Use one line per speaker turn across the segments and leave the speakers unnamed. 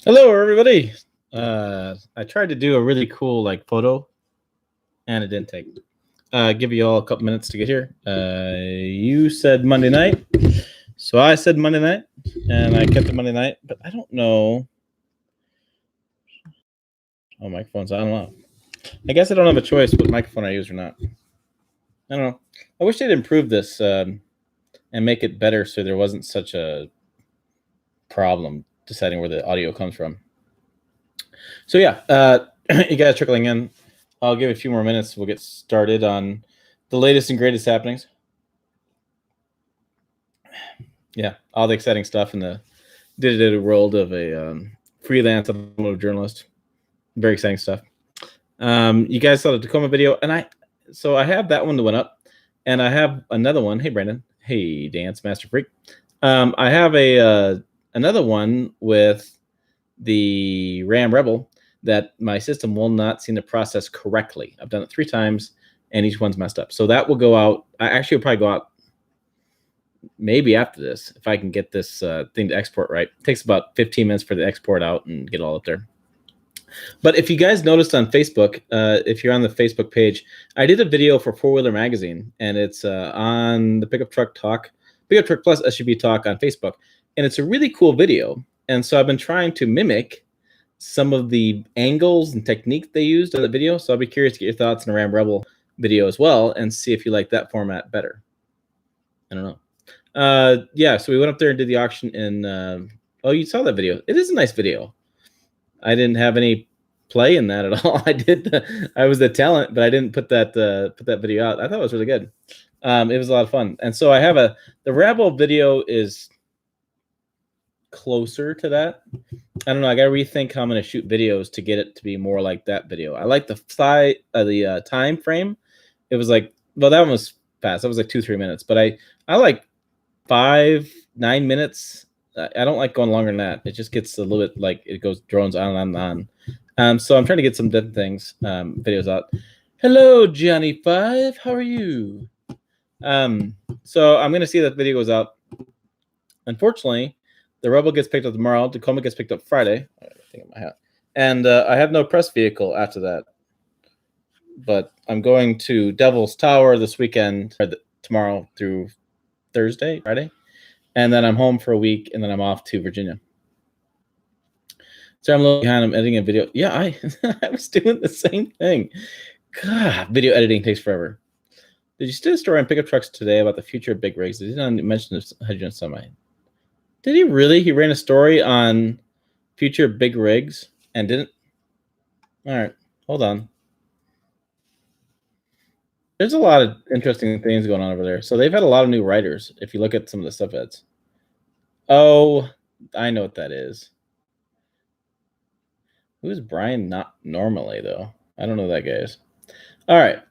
Hello, everybody. I tried to do a really cool photo, and it didn't take. Give you all a couple minutes to get here. You said Monday night, so I said Monday night, and I kept it Monday night. But I don't know. Oh, microphone's on and off. I guess I don't have a choice what microphone I use or not. I don't know. I wish they'd improve this and make it better so there wasn't such a problem deciding where the audio comes from. So yeah, you guys trickling in. I'll give it a few more minutes. We'll get started on the latest and greatest happenings. Yeah, all the exciting stuff in the digital world of a freelance automotive journalist. Very exciting stuff. You guys saw the Tacoma video, and I have that one that went up, and I have another one. Hey, Brandon. Hey, Dance Master Freak. I have another one with the Ram Rebel that my system will not seem to process correctly. I've done it 3 times, and each one's messed up. So that will go out. I actually will probably go out maybe after this if I can get this thing to export right. It takes about 15 minutes for the export out and get all up there. But if you guys noticed on Facebook, if you're on the Facebook page, I did a video for 4-Wheeler Magazine, and it's on the Pickup Truck Plus SUV Talk on Facebook, and it's a really cool video. And so I've been trying to mimic some of the angles and techniques they used in the video. So I'll be curious to get your thoughts on the Ram Rebel video as well, and see if you like that format better. I don't know. Yeah, so we went up there and did the auction in. Oh, you saw that video. It is a nice video. I didn't have any play in that at all. I was the talent, but I didn't put that video out. I thought it was really good. It was a lot of fun. And so I have the Rebel video is closer to that. I don't know. I got to rethink how I'm going to shoot videos to get it to be more like that video. I like the time frame. It was like, well, that one was fast. That was like 2-3 minutes, but I like 5-9 minutes. I don't like going longer than that. It just gets a little bit like it goes drones on and on. So I'm trying to get some different things, videos out. Hello, Johnny5. How are you? So I'm going to see that video goes out. Unfortunately, the Rebel gets picked up tomorrow. Tacoma gets picked up Friday. I think of my hat. And I have no press vehicle after that. But I'm going to Devil's Tower this weekend, tomorrow through Friday. And then I'm home for a week, and then I'm off to Virginia. So I'm a little behind. I'm editing a video. Yeah, I was doing the same thing. God, video editing takes forever. Did you see a story on pickup trucks today about the future of big rigs? Did he not mention this hydrogen semi? Did he really? He ran a story on future big rigs and didn't? All right, hold on. There's a lot of interesting things going on over there. So they've had a lot of new writers. If you look at some of the subheads. Oh, I know what that is. Who's Brian? Not normally though. I don't know who that guy is. All right.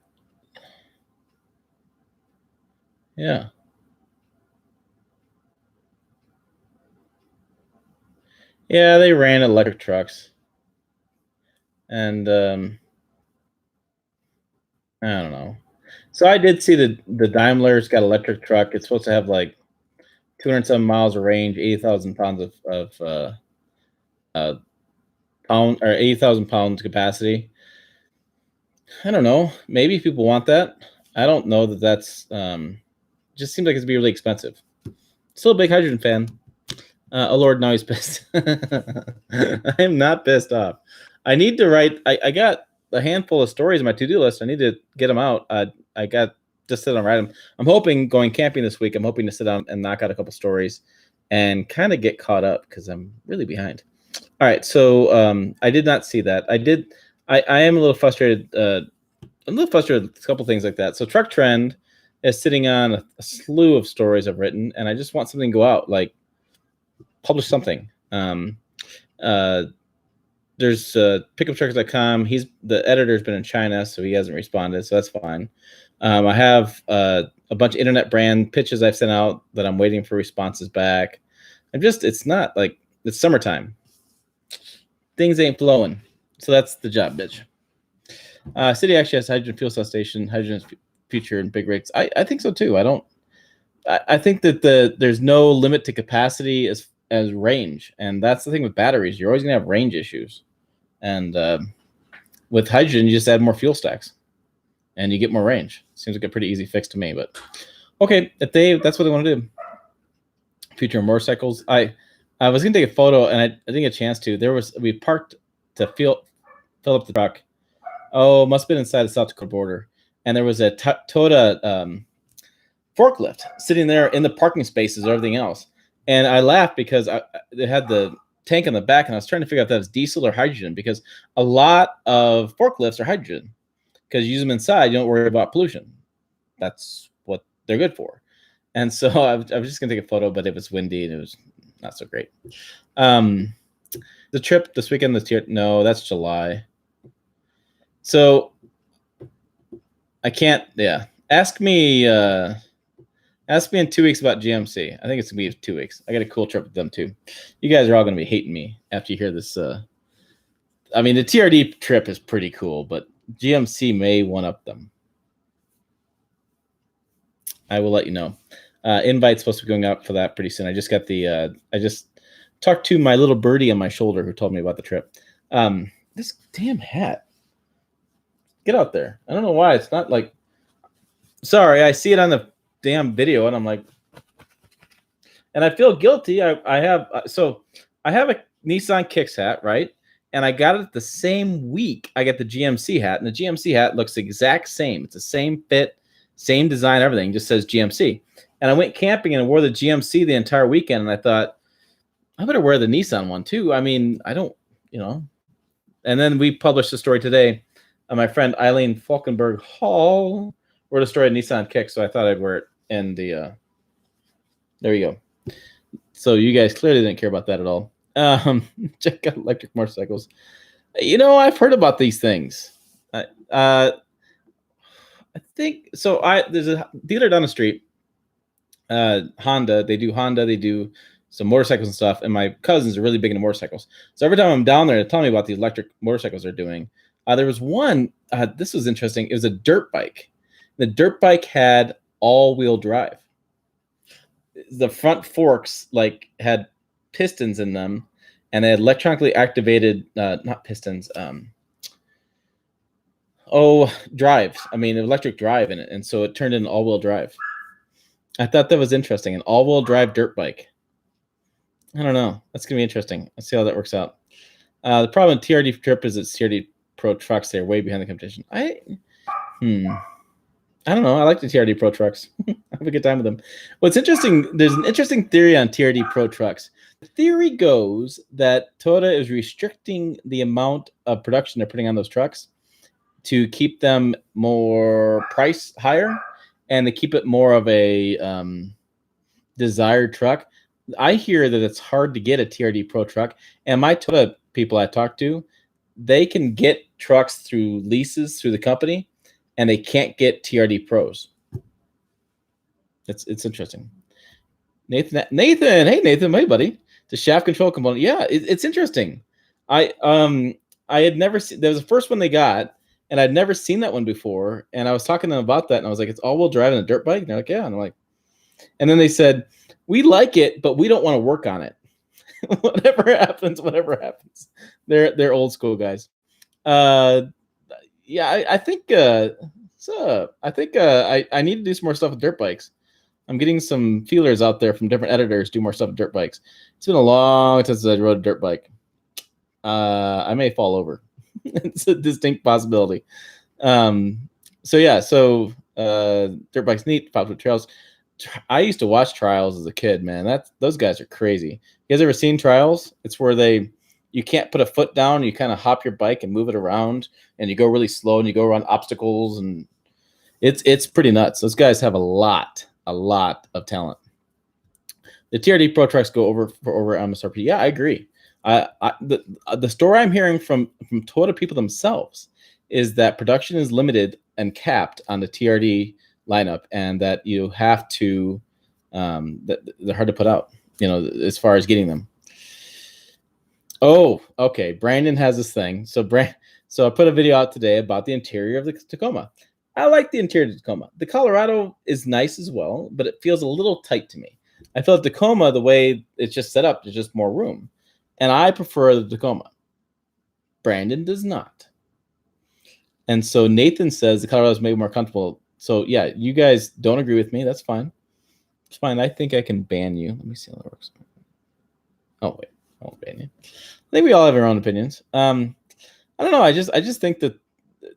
Yeah. Yeah, they ran electric trucks. And I don't know. So I did see the Daimler's got electric truck. It's supposed to have like 207 miles of range, 80,000 pounds of pound or 80,000 pounds capacity. I don't know. Maybe people want that. I don't know that that's just seems like it's be really expensive. Still a big hydrogen fan. Oh Lord, now he's pissed. I am not pissed off. I need to write. I got a handful of stories on my to-do list. I need to get them out. I got just sit down and write them. I'm hoping going camping this week. I'm hoping to sit down and knock out a couple stories and kind of get caught up because I'm really behind. All right, so I did not see that. I am a little frustrated. I'm a little frustrated with a couple things like that. So Truck Trend is sitting on a slew of stories I've written, and I just want something to go out, like publish something. There's pickuptruckers.com. The editor's been in China, so he hasn't responded, so that's fine. I have a bunch of internet brand pitches I've sent out that I'm waiting for responses back. It's not like it's summertime. Things ain't flowing. So that's the job, bitch. City actually has hydrogen fuel cell station, hydrogen's future in big rigs. I think so too. I think that there's no limit to capacity as as range, and that's the thing with batteries. You're always gonna have range issues, and with hydrogen, you just add more fuel stacks, and you get more range. Seems like a pretty easy fix to me. But okay, if that's what they want to do. Future motorcycles. I was gonna take a photo, and I didn't get a chance to. We parked to fill up the truck. Oh, must have been inside the South Dakota border, and there was a Toyota forklift sitting there in the parking spaces and everything else. And I laughed because it had the tank on the back, and I was trying to figure out if that was diesel or hydrogen, because a lot of forklifts are hydrogen because you use them inside, you don't worry about pollution. That's what they're good for. And so I was just gonna take a photo, but it was windy and it was not so great. The trip this weekend, no, that's July. So I can't. Yeah, ask me in 2 weeks about GMC. I think it's gonna be 2 weeks. I got a cool trip with them too. You guys are all gonna be hating me after you hear this. I mean, the TRD trip is pretty cool, but GMC may one up them. I will let you know. Invite's supposed to be going out for that pretty soon. I just got the. I just talked to my little birdie on my shoulder who told me about the trip. This damn hat. Get out there. I don't know why. It's not like. Sorry, I see it on the damn video, and I'm like, and I feel guilty. I have a Nissan Kicks hat, right? And I got it the same week I get the GMC hat, and the GMC hat looks the exact same. It's the same fit, same design, everything. Just says GMC. And I went camping and wore the GMC the entire weekend, and I thought, I better wear the Nissan one too. I mean, I don't, And then we published a story today. My friend Eileen Falkenberg Hall wrote a story of Nissan Kick, so I thought I'd wear it. And there you go. So you guys clearly didn't care about that at all. Check out electric motorcycles. I've heard about these things. I think so. There's a dealer down the street, Honda. They do some motorcycles and stuff. And my cousins are really big into motorcycles. So every time I'm down there, they tell me about the electric motorcycles they're doing. There was one. This was interesting. It was a dirt bike. The dirt bike had all-wheel drive. The front forks had pistons in them, and they had electronically activated not pistons, drives. I mean, electric drive in it, and so it turned into all-wheel drive. I thought that was interesting. An all-wheel drive dirt bike. I don't know. That's gonna be interesting. Let's see how that works out. The problem with TRD trip is it's TRD Pro trucks. They're way behind the competition. I don't know. I like the TRD Pro trucks. I have a good time with them. What's interesting, there's an interesting theory on TRD Pro trucks. The theory goes that Toyota is restricting the amount of production they're putting on those trucks to keep them more price higher, and to keep it more of a desired truck. I hear that it's hard to get a TRD Pro truck, and my Toyota people I talk to, they can get trucks through leases through the company, and they can't get TRD Pros. It's interesting. Nathan, hey Nathan, hey buddy. The shaft control component, yeah, it's interesting. I had never seen. That was the first one they got, and I'd never seen that one before. And I was talking to them about that, and I was like, "It's all-wheel drive and a dirt bike." And they're like, "Yeah," and I'm like, and then they said, "We like it, but we don't want to work on it." whatever happens. They're old school guys. Yeah, I think I need to do some more stuff with dirt bikes. I'm getting some feelers out there from different editors, do more stuff with dirt bikes. It's been a long time since I rode a dirt bike. I may fall over. It's a distinct possibility. So dirt bikes neat, popular trails. I used to watch trials as a kid, man. Those guys are crazy. You guys ever seen trials? It's where you can't put a foot down. You kind of hop your bike and move it around, and you go really slow, and you go around obstacles, and it's pretty nuts. Those guys have a lot of talent. The TRD Pro trucks go over MSRP. Yeah, I agree. The story I'm hearing from Toyota people themselves is that production is limited and capped on the TRD lineup, and that you have to that they're hard to put out, as far as getting them. Oh, okay. Brandon has this thing. So I put a video out today about the interior of the Tacoma. I like the interior of the Tacoma. The Colorado is nice as well, but it feels a little tight to me. I feel like Tacoma, the way it's just set up, there's just more room. And I prefer the Tacoma. Brandon does not. And so Nathan says the Colorado's maybe more comfortable. So yeah, you guys don't agree with me. That's fine. It's fine. I think I can ban you. Let me see how that works. Oh wait, I won't ban you. I think we all have our own opinions. I don't know. I just think that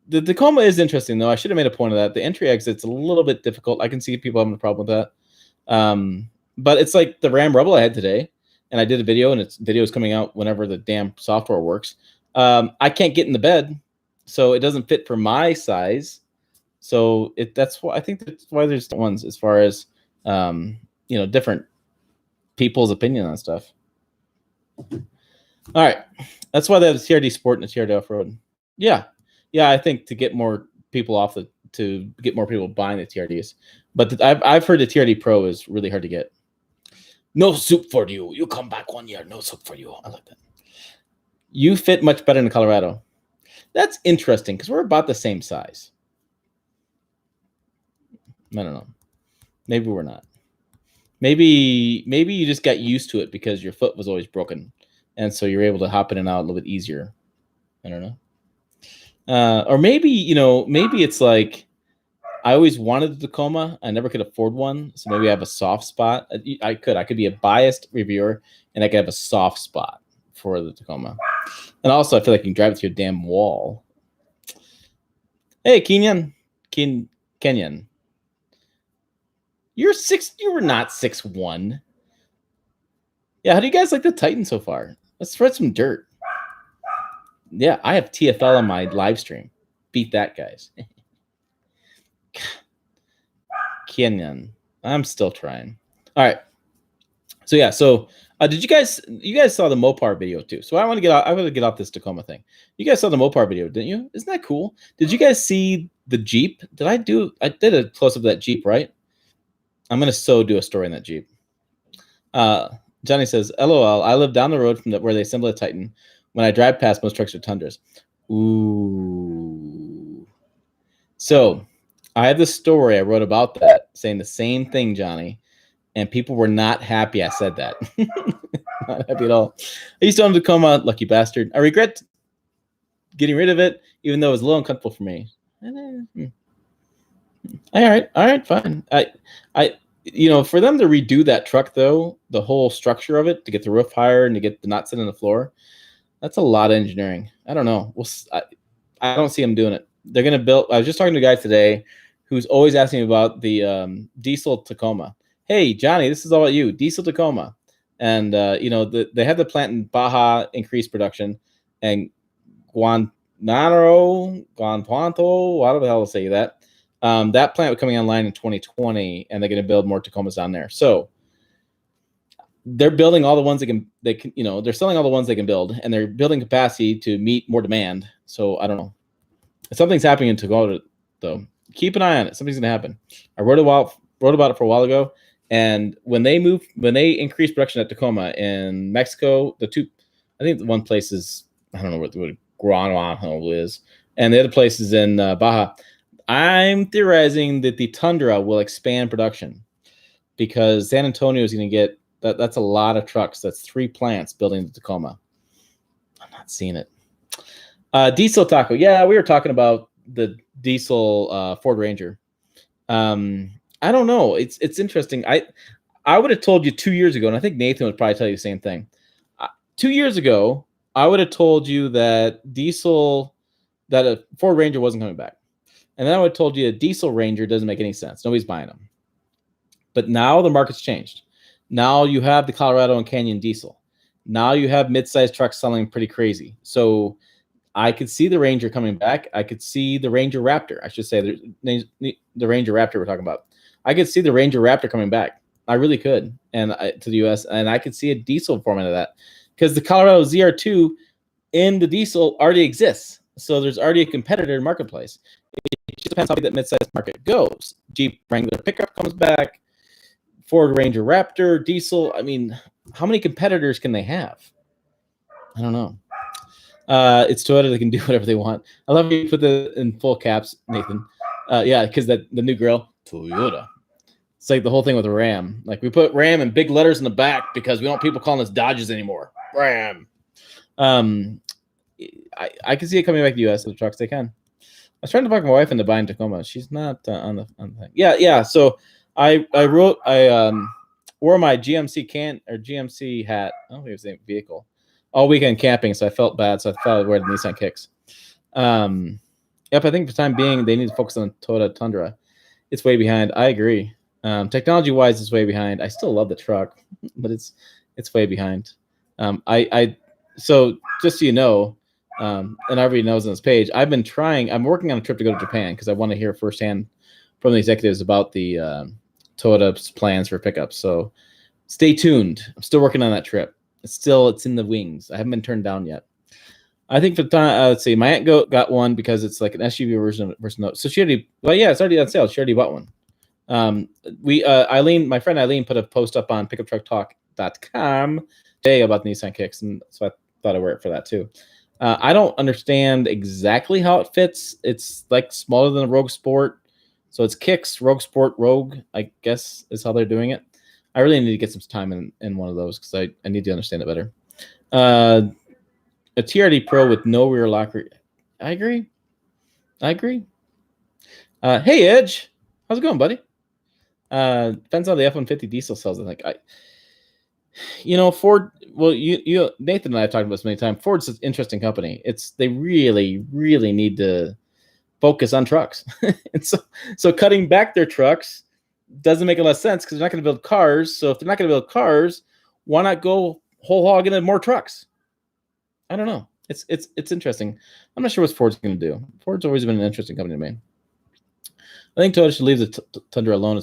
the Tacoma is interesting though. I should have made a point of that. The entry exit's a little bit difficult. I can see people having a problem with that. But it's like the Ram Rebel I had today, and I did a video, and its video is coming out whenever the damn software works. I can't get in the bed, so it doesn't fit for my size. So that's why I think that's why there's ones as far as different people's opinion on stuff. All right, that's why they have the TRD Sport and the TRD Off Road. Yeah, I think to get more people to get more people buying the TRDs. But I've heard the TRD Pro is really hard to get. No soup for you. You come back 1 year. No soup for you. I like that. You fit much better in Colorado. That's interesting because we're about the same size. I don't know. Maybe we're not. Maybe you just got used to it because your foot was always broken, and so you're able to hop in and out a little bit easier. I don't know. Or maybe it's like I always wanted the Tacoma. I never could afford one, so maybe I have a soft spot. I could be a biased reviewer, and I could have a soft spot for the Tacoma. And also, I feel like you can drive it to your damn wall. Hey, Kenyan. You were not 6'1". Yeah, how do you guys like the Titan so far? Let's spread some dirt. Yeah, I have TFL on my live stream. Beat that, guys. Kenyan. I'm still trying. All right. So yeah, did you guys saw the Mopar video too? So I want to get off this Tacoma thing. You guys saw the Mopar video, didn't you? Isn't that cool? Did you guys see the Jeep? I did a close up of that Jeep, right? I'm gonna do a story on that Jeep. Johnny says, LOL, I live down the road from where they assemble a Titan. When I drive past, most trucks are Tundras. Ooh. So I have this story I wrote about that, saying the same thing, Johnny, and people were not happy I said that. Not happy at all. I used to own Tacoma, lucky bastard. I regret getting rid of it, even though it was a little uncomfortable for me. All right, fine. For them to redo that truck, though, the whole structure of it, to get the roof higher and to get the not sitting on the floor, that's a lot of engineering. I don't know. I don't see them doing it. They're going to build. I was just talking to a guy today who's always asking me about the diesel Tacoma. Hey, Johnny, this is all about you. Diesel Tacoma. And, they had the plant in Baja increase production, and Guantanamo, whatever the hell to say that. That plant was coming online in 2020, and they're going to build more Tacomas down there. So they're building all the ones they're selling all the ones they can build, and they're building capacity to meet more demand. So I don't know. Something's happening in Tacoma, though. Keep an eye on it. Something's going to happen. I wrote about it for a while ago, and when they increase production at Tacoma in Mexico, I think the one place is, I don't know what Guanajuato is, and the other place is in Baja. I'm theorizing that the Tundra will expand production because San Antonio is going to get that's a lot of trucks. That's 3 plants building the Tacoma. I'm not seeing it. Diesel Taco. Yeah, we were talking about the diesel Ford Ranger. I don't know. It's interesting. I would have told you 2 years ago, and I think Nathan would probably tell you the same thing. 2 years ago, I would have told you that a Ford Ranger wasn't coming back. And then I would have told you a diesel Ranger doesn't make any sense. Nobody's buying them. But now the market's changed. Now you have the Colorado and Canyon diesel. Now you have mid-sized trucks selling pretty crazy. So I could see the Ranger coming back. I could see the Ranger Raptor. I should say the Ranger Raptor we're talking about. I could see the Ranger Raptor coming back. I really could, to the U.S. And I could see a diesel format of that because the Colorado ZR2 in the diesel already exists. So there's already a competitor in the marketplace. It just depends how big that mid-sized market goes. Jeep Wrangler pickup comes back. Ford Ranger Raptor, diesel. I mean, how many competitors can they have? I don't know. It's Toyota. They can do whatever they want. I love you put in full caps, Nathan. Yeah, because the new grill, Toyota. It's like the whole thing with Ram. Like we put Ram in big letters in the back because we don't want people calling us Dodges anymore. Ram. I can see it coming back to the U.S. with the trucks. They can. I was trying to talk my wife into buying Tacoma. She's not on the thing. Yeah. So I wore my GMC hat. I don't think it was the vehicle all weekend camping, so I felt bad. So I thought I'd wear the Nissan Kicks. Yep. I think for the time being, they need to focus on Toyota Tundra. It's way behind. I agree. Technology-wise, it's way behind. I still love the truck, but it's way behind. So just so you know, and everybody knows on this page, I'm working on a trip to go to Japan because I want to hear firsthand from the executives about the Toyota's plans for pickups. So stay tuned. I'm still working on that trip. It's in the wings. I haven't been turned down yet. I think for the time, let's see, my aunt got one because it's like an SUV version. So she already, it's already on sale. She already bought one. Eileen, my friend Eileen, put a post up on pickuptrucktalk.com today about Nissan Kicks, and so I thought I'd wear it for that too. I don't understand exactly how it fits. It's like smaller than a Rogue Sport, so it's Kicks, Rogue Sport, Rogue, I guess is how they're doing it. I really need to get some time in one of those because I need to understand it better. A TRD Pro with no rear locker. I agree. Hey, Edge. How's it going, buddy? Depends on the F-150 diesel cells. I think Ford. Well, you Nathan and I have talked about this many times. Ford's an interesting company. They really, really need to focus on trucks, and so cutting back their trucks doesn't make a lot of sense because they're not going to build cars. So if they're not going to build cars, why not go whole hog into more trucks? I don't know. It's interesting. I'm not sure what Ford's going to do. Ford's always been an interesting company to me. I think Toyota should leave the Tundra alone.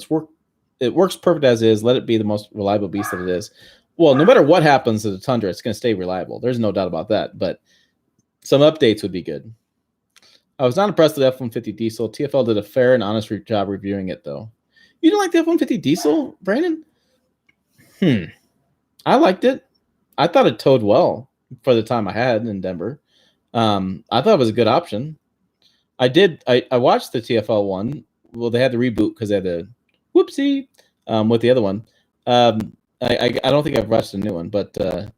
It works perfect as is. Let it be the most reliable beast that it is. Well, no matter what happens to the Tundra, it's going to stay reliable. There's no doubt about that. But some updates would be good. I was not impressed with the F-150 Diesel. TFL did a fair and honest job reviewing it, though. You didn't like the F-150 Diesel, Brandon? I liked it. I thought it towed well for the time I had in Denver. I thought it was a good option. I watched the TFL one. Well, they had the reboot because they had the whoopsie with the other one. I don't think I've watched the new one, but I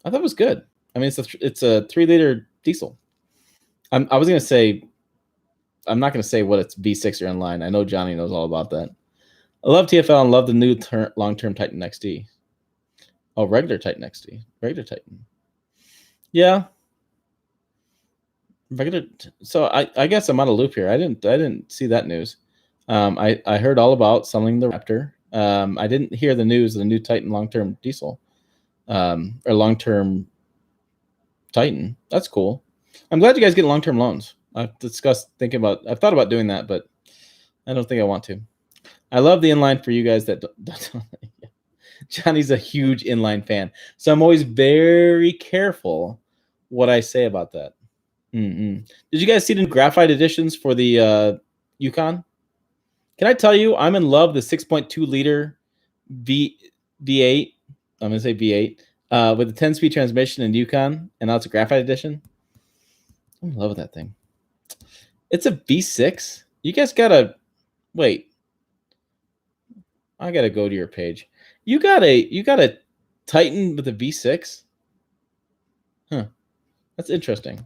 thought it was good. I mean, it's a 3-liter diesel. I'm not going to say what it's V6 or inline. I know Johnny knows all about that. I love TFL and love the new long-term Titan XD. Oh, regular Titan XD. Regular Titan. Yeah. Regular. So I guess I'm out of loop here. I didn't see that news. I heard all about selling the Raptor. I didn't hear the news of the new Titan long-term diesel, or long-term Titan. That's cool. I'm glad you guys get long-term loans. I've thought about doing that, but I don't think I want to. I love the inline for you guys that don't. Johnny's a huge inline fan, so I'm always very careful what I say about that. Did you guys see the graphite editions for the Yukon? Can I tell you, I'm in love with the 6.2 liter V8. I'm going to say V8 with the 10-speed transmission in Yukon, and now it's a graphite edition. I'm in love with that thing. It's a V6. You guys gotta wait. I gotta go to your page. You got a Titan with a V6? Huh. That's interesting.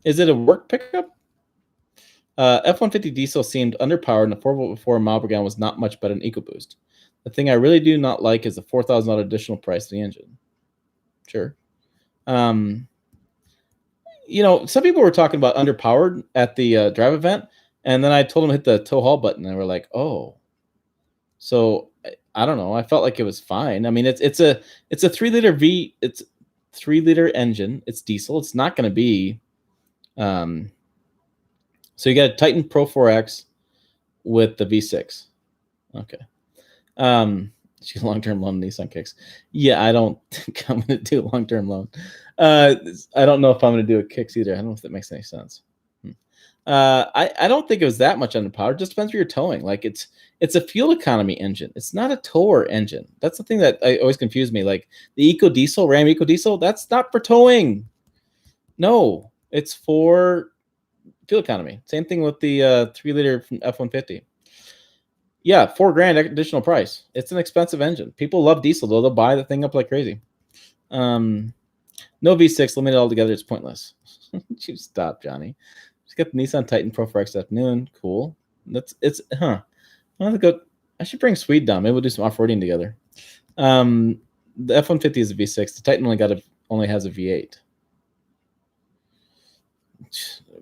Is it a work pickup? F-150 Diesel seemed underpowered, and the 4x4 Mopar was not much better than EcoBoost. The thing I really do not like is the $4,000 additional price of the engine. Sure. Some people were talking about underpowered at the drive event, and then I told them to hit the tow haul button, and they were like, "Oh." So I don't know. I felt like it was fine. I mean, it's a 3-liter it's 3-liter engine. It's diesel. It's not going to be. So you got a Titan Pro 4X with the V6. Okay. She's long-term loan Nissan Kicks. Yeah, I don't think I'm going to do a long-term loan. I don't know if I'm going to do a Kicks either. I don't know if that makes any sense. I don't think it was that much underpowered. It just depends where you're towing. Like it's a fuel economy engine. It's not a tower engine. That's the thing that always confused me. Like the EcoDiesel, Ram EcoDiesel, that's not for towing. No, it's for fuel economy. Same thing with the 3-liter from F-150. Yeah, $4,000 additional price. It's an expensive engine. People love diesel though. They'll buy the thing up like crazy. No V6, limited altogether. It's pointless. You stop, Johnny. Just got the Nissan Titan Pro for X afternoon. Cool. I want to go. I should bring Swede down. Maybe we'll do some off-roading together. The F150 is a V6. The Titan only has a V8.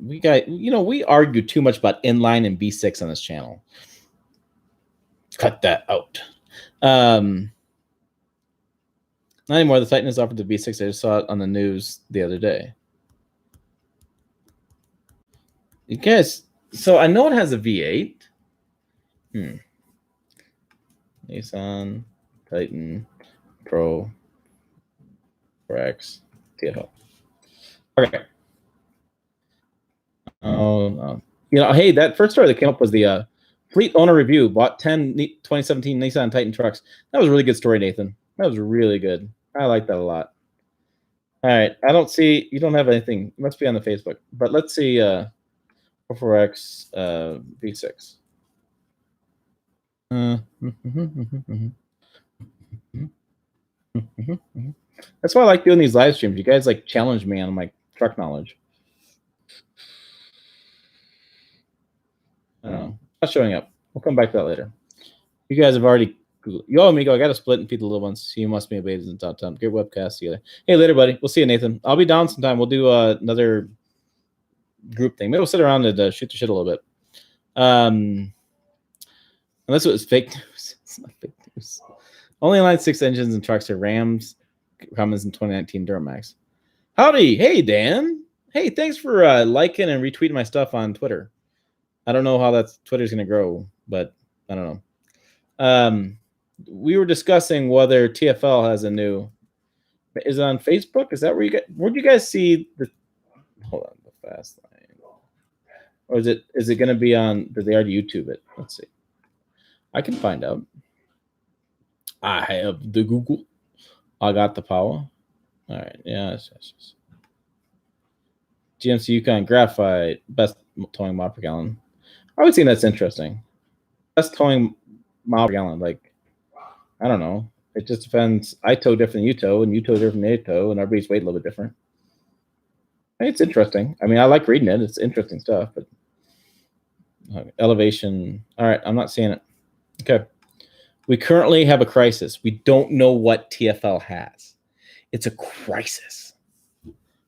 We argue too much about inline and V6 on this channel. Cut that out. Not anymore. The Titan is offered the V6. I just saw it on the news the other day. You guys, so I know it has a V8. Nissan Titan Pro X TFL. Okay. Oh no. Hey, that first story that came up was the fleet owner review. Bought 10 2017 Nissan Titan trucks. That was a really good story, Nathan. That was really good. I like that a lot. All right. I don't see, you don't have anything. It must be on the Facebook. But let's see 4X V6. That's why I like doing these live streams. You guys like challenge me on my truck knowledge. I don't know. Not showing up. We'll come back to that later. You guys have already Googled. Yo, amigo, I got to split and feed the little ones. So you must be babies in top time. Great webcast together. Hey, later, buddy. We'll see you, Nathan. I'll be down sometime. We'll do another group thing. Maybe we'll sit around and shoot the shit a little bit. Unless it was fake news. It's not fake news. Only line 6 engines and trucks are Rams, Cummins, and 2019 Duramax. Howdy. Hey, Dan. Hey, thanks for liking and retweeting my stuff on Twitter. I don't know how Twitter's going to grow, but I don't know. We were discussing whether TFL has a new. Is it on Facebook? Is that where where'd you guys see the? Hold on, the fast line. Or is it going to be on? Did they already YouTube it? Let's see. I can find out. I have the Google. I got the power. All right. Yes. GMC Yukon Graphite best towing mile per gallon. I would say that's interesting. Best towing mile per gallon. Like, I don't know. It just depends. I tow different than you tow, and you tow different than they tow, and everybody's weight a little bit different. It's interesting. I mean, I like reading it. It's interesting stuff. But elevation. All right, I'm not seeing it. Okay. We currently have a crisis. We don't know what TFL has. It's a crisis.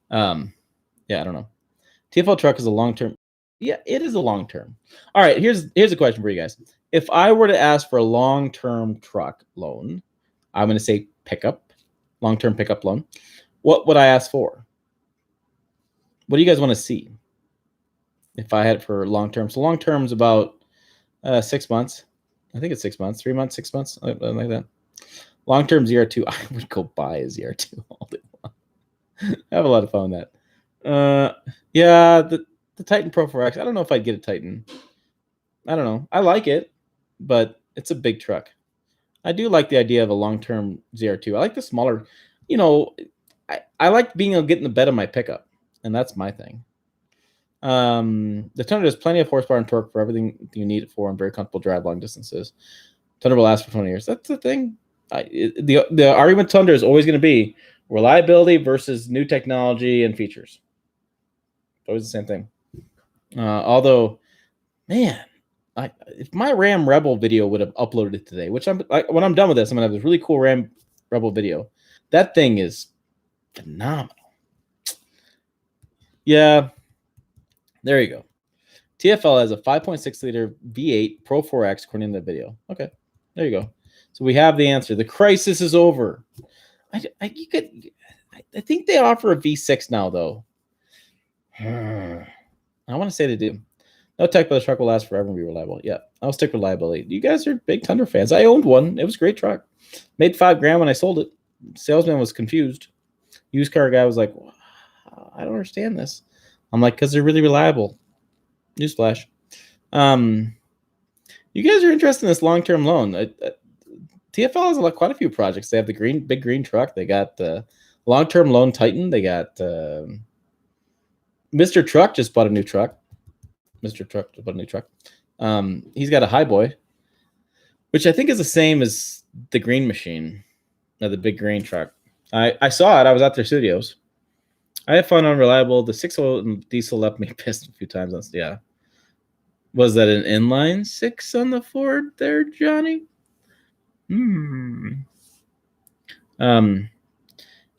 Yeah, I don't know. TFL truck is a long-term. Yeah, it is a long-term. All right, here's a question for you guys. If I were to ask for a long-term truck loan, I'm going to say pickup, long-term pickup loan. What would I ask for? What do you guys want to see? If I had it for long-term. So long-term is about 6 months. I think it's 6 months, 3 months, 6 months, like that. Long-term ZR2, I would go buy a ZR2 all day long. I have a lot of fun with that. Yeah, the Titan Pro 4X. I don't know if I'd get a Titan. I don't know. I like it, but it's a big truck. I do like the idea of a long-term ZR2. I like the smaller, I like being able to get in the bed of my pickup, and that's my thing. The Tundra has plenty of horsepower and torque for everything you need it for and very comfortable drive long distances. Tundra will last for 20 years. That's the thing. The argument Tundra is always going to be reliability versus new technology and features. It's always the same thing. Although, man, if my Ram Rebel video would have uploaded it today, which when I'm done with this, I'm gonna have this really cool Ram Rebel video. That thing is phenomenal. Yeah, there you go. TFL has a 5.6 liter V8 Pro 4X according to the video. Okay, there you go. So we have the answer. The crisis is over. I think they offer a V6 now, though. I want to say they do. No tech, but the truck will last forever and be reliable. Yeah, I'll stick with reliability. You guys are big Tundra fans. I owned one. It was a great truck. Made $5,000 when I sold it. Salesman was confused. Used car guy was like, I don't understand this. I'm like, because they're really reliable. Newsflash. You guys are interested in this long-term loan. TFL has quite a few projects. They have the big green truck. They got the long-term loan Titan. They got Mr. Truck just bought a new truck. Mr. Truck just bought a new truck. He's got a Highboy. which I think is the same as the green machine, the big green truck. I saw it. I was at their studios. I had fun. Unreliable. The 6-volt diesel left me pissed a few times. Yeah. Was that an inline 6 on the Ford there, Johnny?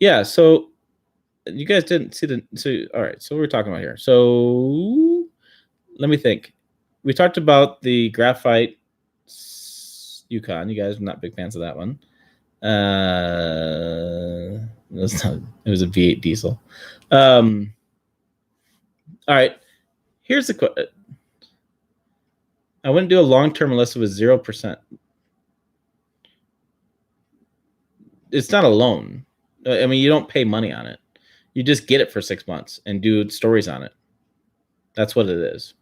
Yeah. So you guys didn't see the. So all right. So what we're talking about here. So let me think. We talked about the graphite Yukon. You guys are not big fans of that one. It was a V8 diesel. All right. Here's the question. I wouldn't do a long-term unless it was 0%. It's not a loan. I mean, you don't pay money on it. You just get it for 6 months and do stories on it. That's what it is.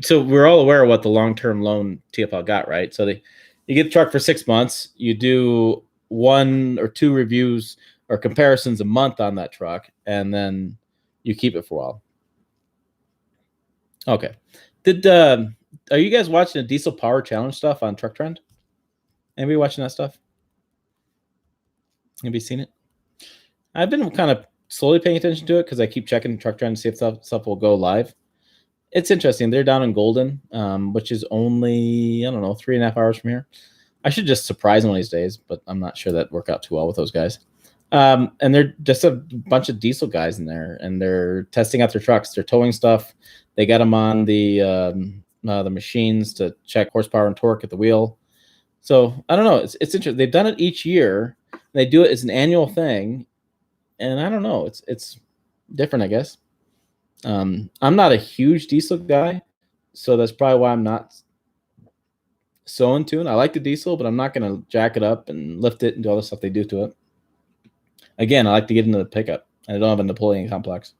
So we're all aware of what the long-term loan TFL got, right? So you get the truck for 6 months. You do 1 or 2 reviews or comparisons a month on that truck, and then you keep it for a while. Okay. Are you guys watching the Diesel Power Challenge stuff on Truck Trend? Anybody watching that stuff? Have you seen it? I've been kind of slowly paying attention to it because I keep checking Truck Trend to see if stuff will go live. It's interesting. They're down in Golden, which is only, I don't know, 3.5 hours from here. I should just surprise them one of these days, but I'm not sure that work out too well with those guys. And they're just a bunch of diesel guys in there, and they're testing out their trucks. They're towing stuff. They got them on the machines to check horsepower and torque at the wheel. So I don't know. It's interesting. They've done it each year. They do it as an annual thing, and I don't know. It's different, I guess. I'm not a huge diesel guy, so that's probably why I'm not so in tune. I like the diesel, but I'm not going to jack it up and lift it and do all the stuff they do to it. Again, I like to get into the pickup, and I don't have a Napoleon complex.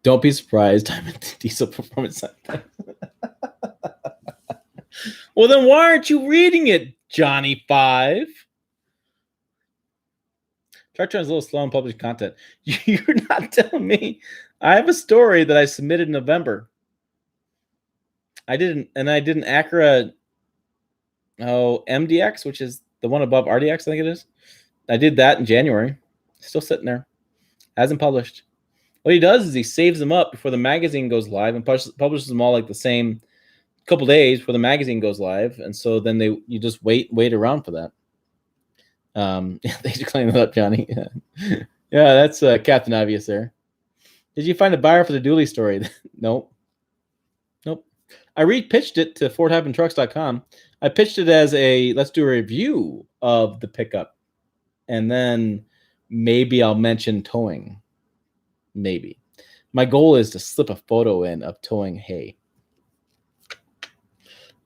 Don't be surprised I'm into diesel performance. Well, then why aren't you reading it, Johnny 5? Truck Trend's a little slow in publishing content. You're not telling me. I have a story that I submitted in November. I did an Acura MDX, which is the one above RDX, I think it is. I did that in January. Still sitting there. Hasn't published. What he does is he saves them up before the magazine goes live and publishes them all like the same couple days before the magazine goes live. And so then you just wait around for that. They just clean it up, Johnny. Yeah, that's Captain Obvious there. Did you find a buyer for the dually story? Nope. I re-pitched it to FordHyphenTrucks.com. I pitched it as let's do a review of the pickup, and then maybe I'll mention towing. Maybe. My goal is to slip a photo in of towing hay.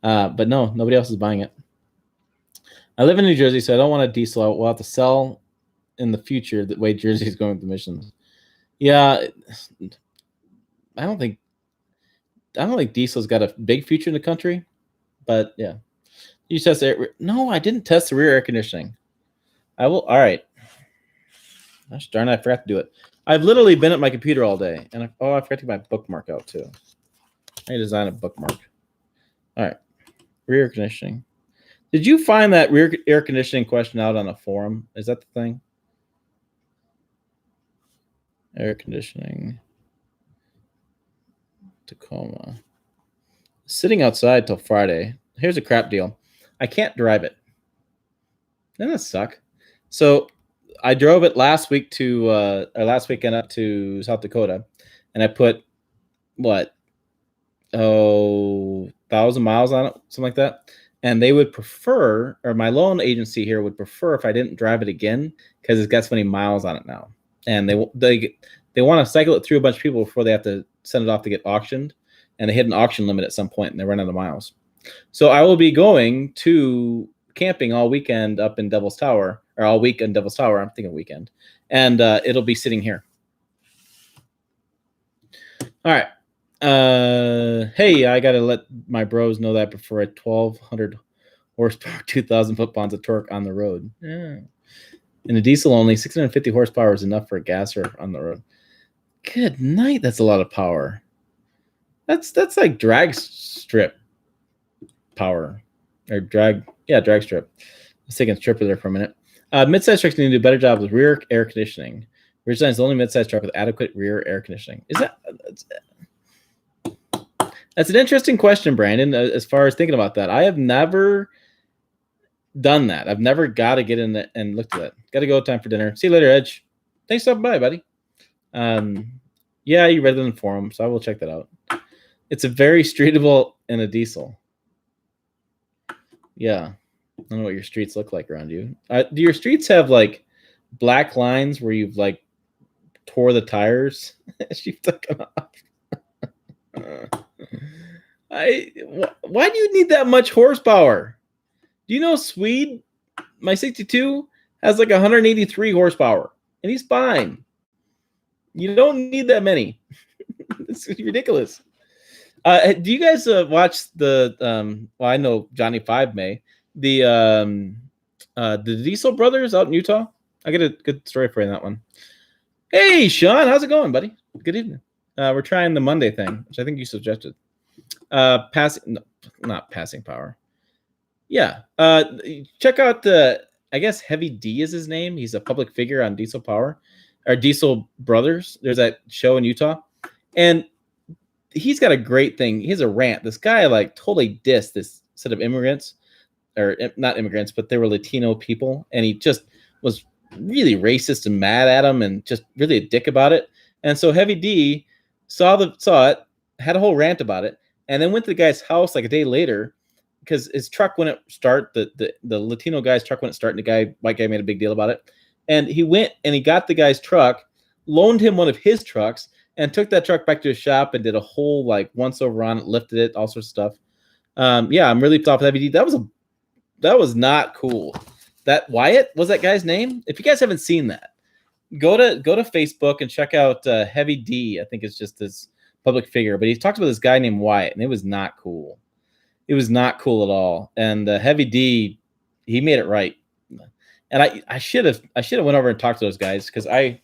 But no, nobody else is buying it. I live in New Jersey, so I don't want a diesel. We'll have to sell in the future the way Jersey is going with emissions. Yeah, I don't think diesel's got a big future in the country, but yeah. You test it. No, I didn't test the rear air conditioning. I will. All right. Gosh darn it, I forgot to do it. I've literally been at my computer all day, and I forgot to get my bookmark out too. I design a bookmark. All right. Rear conditioning. Did you find that rear air conditioning question out on a forum? Is that the thing? Air conditioning. Tacoma. Sitting outside till Friday. Here's a crap deal. I can't drive it. Doesn't that suck? So I drove it last weekend up to South Dakota, and I put 1,000 miles on it, something like that. And they would prefer, or my loan agency here would prefer, if I didn't drive it again because it's got so many miles on it now. And they want to cycle it through a bunch of people before they have to send it off to get auctioned. And they hit an auction limit at some point, and they run out of miles. So I will be going to camping all weekend up in Devil's Tower, or all week in Devil's Tower. I'm thinking weekend. And it'll be sitting here. All right. Hey, I gotta let my bros know that I prefer a 1,200 horsepower, 2,000 foot-pounds of torque on the road. Yeah. In a diesel only, 650 horsepower is enough for a gasser on the road. Good night. That's a lot of power. That's like drag strip power or drag strip. I was thinking stripper there for a minute. Midsize trucks need to do a better job with rear air conditioning. Rear design is the only midsize truck with adequate rear air conditioning. Is that's an interesting question, Brandon, as far as thinking about that. I have never done that. I've never got to get in and looked at that. Got to go. Time for dinner. See you later, Edge. Thanks for stopping by, buddy. Yeah, you read it in the forum, so I will check that out. It's a very streetable in a diesel. Yeah. I don't know what your streets look like around you. Do your streets have like black lines where you've like tore the tires? She took them off. Why do you need that much horsepower? Do you know Swede, my 62, has like 183 horsepower, and he's fine. You don't need that many. It's ridiculous. Do you guys watch the? Well, I know Johnny Five may the Diesel brothers out in Utah. I get a good story for you on that one. Hey, Sean, how's it going, buddy? Good evening. We're trying the Monday thing, which I think you suggested. Passing, no, not passing power. Yeah. Check out I guess Heavy D is his name. He's a public figure on Diesel Power or Diesel Brothers. There's that show in Utah, and he's got a great thing. He has a rant. This guy like totally dissed this set of immigrants, or not immigrants, but they were Latino people, and he just was really racist and mad at them, and just really a dick about it. And so Heavy D saw it, had a whole rant about it, and then went to the guy's house like a day later because his truck wouldn't start. The Latino guy's truck wouldn't start, and the white guy made a big deal about it. And he went and he got the guy's truck, loaned him one of his trucks, and took that truck back to his shop and did a whole like once over on it, lifted it, all sorts of stuff. Yeah, I'm really off with Heavy D. That was not cool. That Wyatt was that guy's name. If you guys haven't seen that, go to Facebook and check out Heavy D. I think it's just this public figure, but he talks about this guy named Wyatt, and it was not cool. It was not cool at all. And Heavy D, he made it right. And I should have went over and talked to those guys because I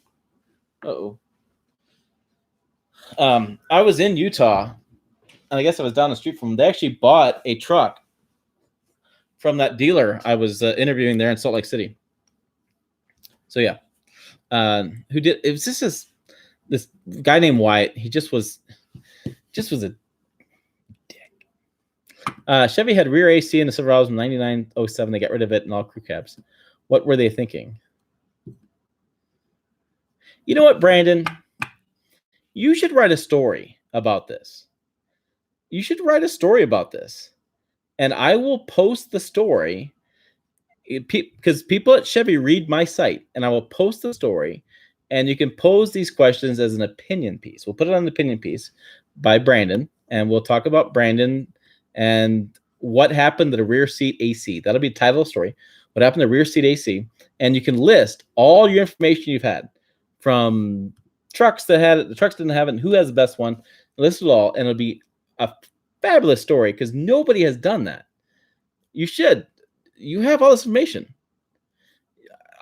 was in Utah, and I guess I was down the street from them. They actually bought a truck from that dealer I was interviewing there in Salt Lake City. So yeah, who did it? Was this guy named Wyatt? He just was a dick. Chevy had rear AC in the Silverados in 9907. They got rid of it in all crew cabs. What were they thinking? You know what, Brandon? You should write a story about this. You should write a story about this. And I will post the story because people at Chevy read my site, and I will post the story, and you can pose these questions as an opinion piece. We'll put it on the opinion piece by Brandon, and we'll talk about Brandon and what happened to the rear seat AC. That'll be the title of the story. What happened to rear seat AC? And you can list all your information you've had from trucks that had it, the trucks didn't have it, and who has the best one. List it all, and it'll be a fabulous story because nobody has done that. You should. You have all this information.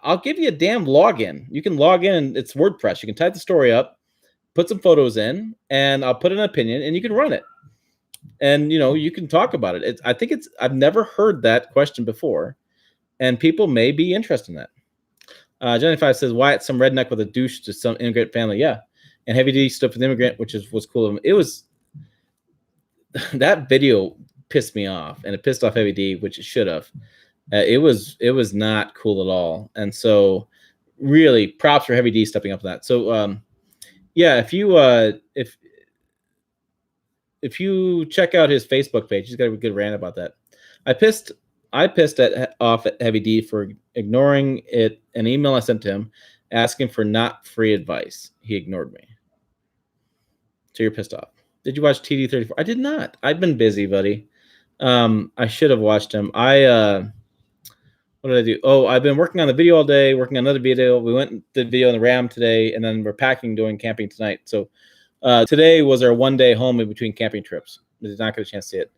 I'll give you a damn login. You can log in, and it's WordPress. You can type the story up, put some photos in, and I'll put an opinion, and you can run it. And you can talk about it. I've never heard that question before, and people may be interested in that. Johnny 5 says, Wyatt, some redneck with a douche to some immigrant family. Yeah. And Heavy D stuff with immigrant, which was cool. It was that video pissed me off, and it pissed off Heavy D, which it should have. It was not cool at all. And so really props for Heavy D stepping up to that. So yeah, if you check out his Facebook page, he's got a good rant about that. I pissed off at Heavy D for ignoring an email I sent to him asking for not free advice. He ignored me. So you're pissed off. Did you watch TD34? I did not. I've been busy, buddy. I should have watched him. What did I do? Oh, I've been working on the video all day, working on another video. We went and did video on the Ram today, and then we're packing, doing camping tonight. So today was our 1 day home in between camping trips. We did not get a chance to see it.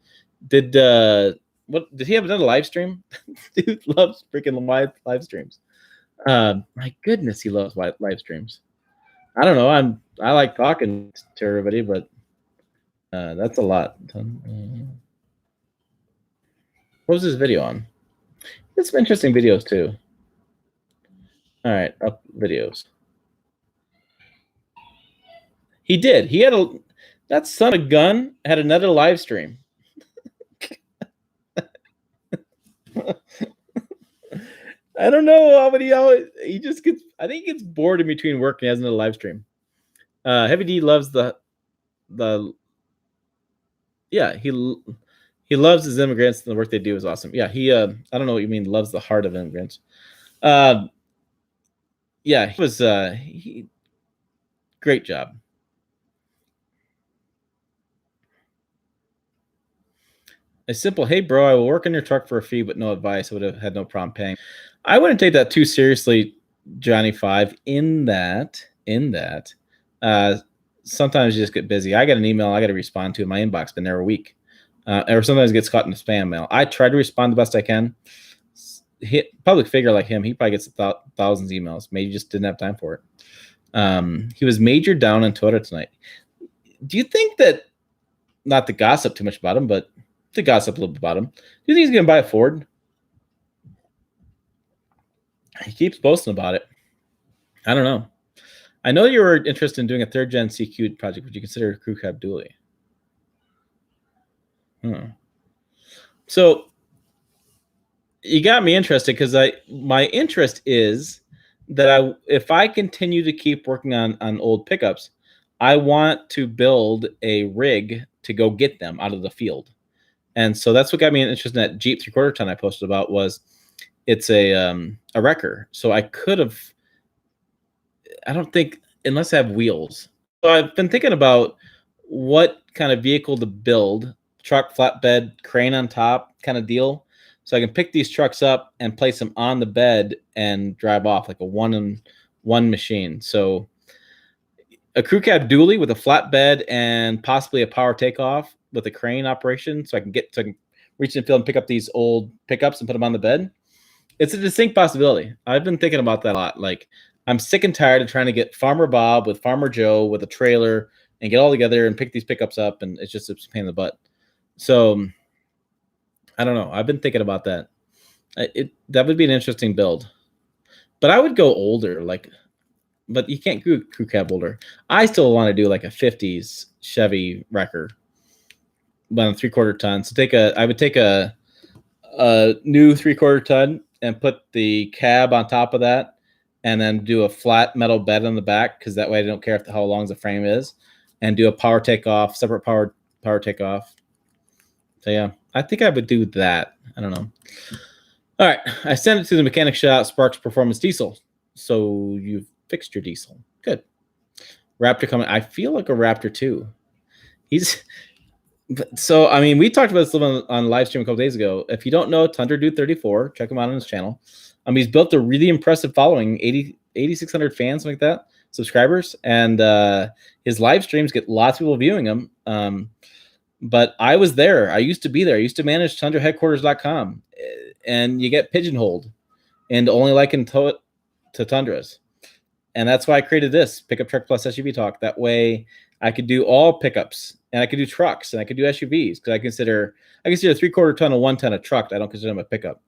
Did he have another live stream? Dude loves freaking live streams. My goodness, he loves live streams. I don't know. I like talking to everybody, but That's a lot. What was this video on? There's some interesting videos too. All right, up videos. He did. He had that son of a gun had another live stream. I don't know how many he just gets. I think he gets bored in between work and he has another live stream. Heavy D loves the yeah, he loves his immigrants and the work they do is awesome. Yeah, he I don't know what you mean loves the heart of immigrants. Yeah, he was great job. A simple, hey bro, I will work on your truck for a fee, but no advice. I would have had no problem paying. I wouldn't take that too seriously, Johnny Five. In that, sometimes you just get busy. I got an email I got to respond to in my inbox, been there a week, or sometimes it gets caught in the spam mail. I try to respond the best I can. Public figure like him, he probably gets thousands of emails. Maybe just didn't have time for it. He was majored down on Twitter tonight. Do you think that? Not to gossip too much about him, but to gossip a little bit about him. Do you think he's going to buy a Ford? He keeps posting about it. I don't know. I know you were interested in doing a third-gen CQ project. Would you consider a crew cab dually? So you got me interested because my interest is that if I continue to keep working on old pickups, I want to build a rig to go get them out of the field. And so that's what got me interested in that Jeep 3/4 ton I posted about. Was it's a wrecker. So I could have, I don't think, unless I have wheels. So I've been thinking about what kind of vehicle to build, truck, flatbed, crane on top kind of deal. So I can pick these trucks up and place them on the bed and drive off like a one-in-one machine. So a crew cab dually with a flatbed and possibly a power takeoff with a crane operation, so I can reach in the field and pick up these old pickups and put them on the bed. It's a distinct possibility. I've been thinking about that a lot. Like, I'm sick and tired of trying to get Farmer Bob with Farmer Joe with a trailer and get all together and pick these pickups up, and it's just a pain in the butt. So I don't know. I've been thinking about that. That would be an interesting build, but I would go older, but you can't crew cab older. I still want to do like a 50s Chevy wrecker, but on a 3/4 ton. So I would take a new 3/4 ton and put the cab on top of that, and then do a flat metal bed on the back, because that way I don't care how long the frame is, and do a power takeoff, separate power takeoff. So yeah, I think I would do that. I don't know. All right, I sent it to the mechanic shop, Sparks Performance Diesel. So you've fixed your diesel. Good. Raptor coming. I feel like a Raptor too. So, I mean, we talked about this on live stream a couple days ago. If you don't know Tundra Dude 34, check him out on his channel. He's built a really impressive following, 8,600 fans, something like that, subscribers, and his live streams get lots of people viewing him. But I was there. I used to be there. I used to manage TundraHeadquarters.com, and you get pigeonholed into only liking to Tundras. And that's why I created this Pickup Truck Plus SUV Talk. That way I could do all pickups, and I could do trucks, and I could do SUVs, because I consider a 3/4 ton or 1 ton a truck. I don't consider them a pickup.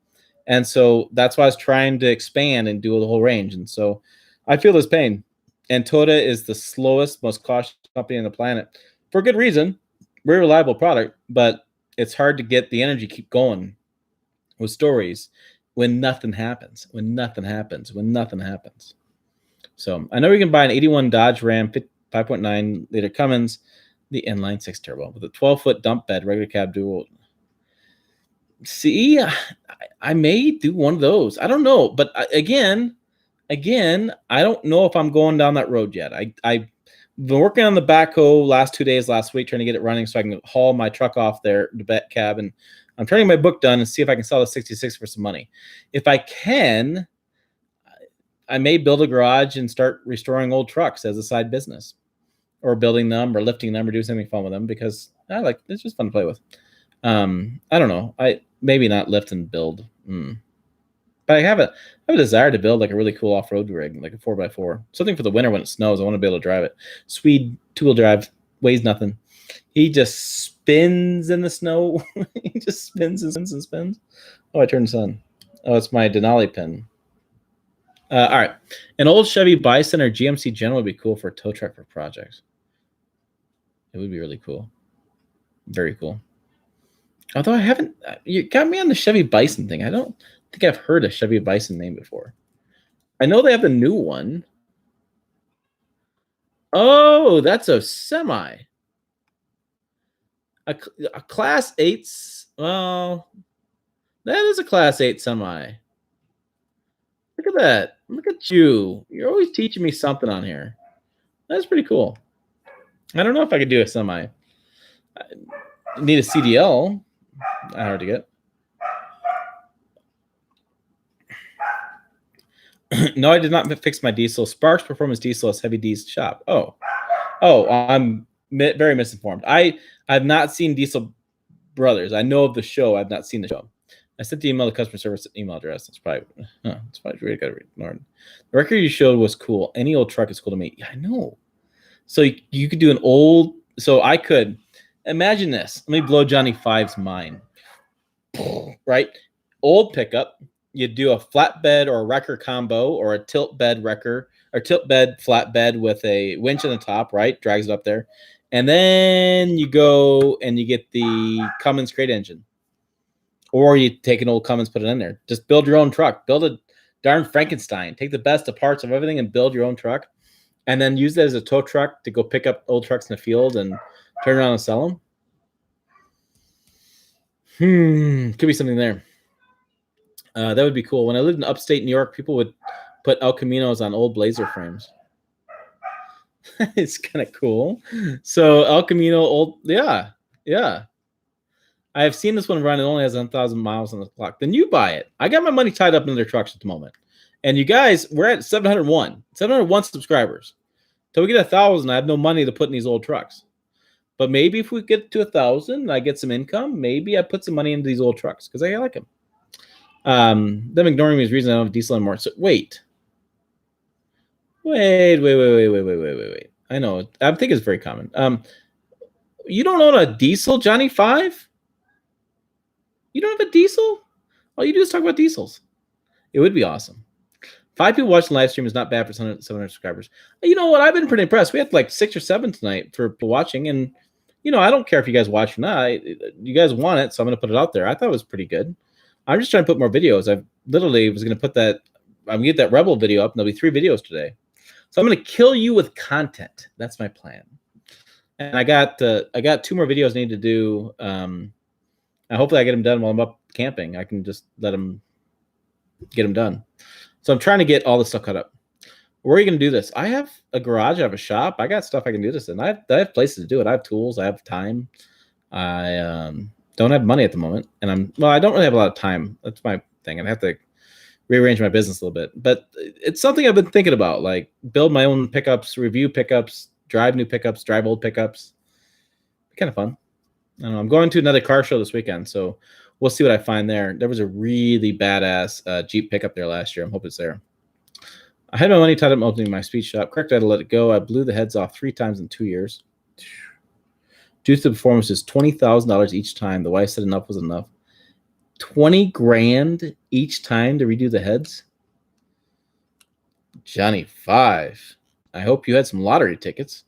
And so that's why I was trying to expand and do the whole range. And so I feel this pain. And Toyota is the slowest, most cautious company on the planet for good reason. Very reliable product, but it's hard to get the energy keep going with stories when nothing happens. So I know we can buy an 81 Dodge Ram 5.9 liter Cummins, the inline 6 turbo with a 12-foot dump bed, regular cab dual. See, I may do one of those. I don't know, but again, I don't know if I'm going down that road yet. I've been working on the backhoe last week, trying to get it running so I can haul my truck off there, the bet cab, and I'm trying to get my book done and see if I can sell the 66 for some money. If I can, I may build a garage and start restoring old trucks as a side business, or building them or lifting them or doing something fun with them, because it's just fun to play with. I don't know. I maybe not lift and build, but I have a desire to build like a really cool off-road rig, like a 4x4, something for the winter when it snows. I want to be able to drive it. Swede 2-wheel drive, weighs nothing. He just spins in the snow. He just spins and spins and spins. Oh, I turned this on. Oh, it's my Denali pin. All right. An old Chevy Bison or GMC General would be cool for a tow truck for projects. It would be really cool. Very cool. Although I haven't, you got me on the Chevy Bison thing. I don't think I've heard a Chevy Bison name before. I know they have the new one. Oh, that's a semi. A Class 8. Well, that is a Class 8 semi. Look at that. Look at you. You're always teaching me something on here. That's pretty cool. I don't know if I could do a semi. I need a CDL. Not hard to get. No, I did not fix my diesel. Sparks Performance Diesel is Heavy D's shop. Oh, I'm very misinformed. I've not seen Diesel Brothers. I know of the show. I've not seen the show. I sent the email to customer service email address. It's probably really got to ignore it. The record you showed was cool. Any old truck is cool to me. Yeah, I know. So you could do an old. So I could imagine this. Let me blow Johnny Five's mind. Right, old pickup. You do a flatbed or a wrecker combo, or a tilt bed wrecker or tilt bed flatbed with a winch on the top. Right, drags it up there, and then you go and you get the Cummins crate engine. Or you take an old Cummins, put it in there. Just build your own truck. Build a darn Frankenstein. Take the best of parts of everything and build your own truck. And then use that as a tow truck to go pick up old trucks in the field and turn around and sell them. Could be something there. That would be cool. When I lived in upstate New York, people would put El Caminos on old Blazer frames. It's kind of cool. So El Camino, old, yeah. I have seen this one run. It only has 1,000 miles on the clock. Then you buy it. I got my money tied up in their trucks at the moment. And you guys, we're at 701 subscribers. Till we get 1,000, I have no money to put in these old trucks. But maybe if we get to 1,000, I get some income. Maybe I put some money into these old trucks because I like them. Them ignoring me is the reason I don't have diesel anymore. So wait. I know. I think it's very common. You don't own a diesel, Johnny Five? You don't have a diesel? All you do is talk about diesels. It would be awesome. 5 people watching the live stream is not bad for 700 subscribers. You know what? I've been pretty impressed. We had like 6 or 7 tonight for people watching. And, I don't care if you guys watch or not. You guys want it, so I'm going to put it out there. I thought it was pretty good. I'm just trying to put more videos. I literally was going to put that. I'm going to get that Rebel video up, and there'll be 3 videos today. So I'm going to kill you with content. That's my plan. And I got 2 more videos I need to do. Hopefully I get them done while I'm up camping. I can just get them done. So I'm trying to get all this stuff cut up. Where are you going to do this? I have a garage. I have a shop. I got stuff I can do this in. I have places to do it. I have tools. I have time. I don't have money at the moment. And I don't really have a lot of time. That's my thing. I have to rearrange my business a little bit. But it's something I've been thinking about, like build my own pickups, review pickups, drive new pickups, drive old pickups. Kind of fun. I don't know. I'm going to another car show this weekend, so we'll see what I find there. There was a really badass Jeep pickup there last year. I'm hoping it's there. I had my money tied up opening my speed shop. Correct, I had to let it go. I blew the heads off 3 times in 2 years. Due to the performance is $20,000 each time. The wife said enough was enough. 20 grand each time to redo the heads? Johnny Five. I hope you had some lottery tickets.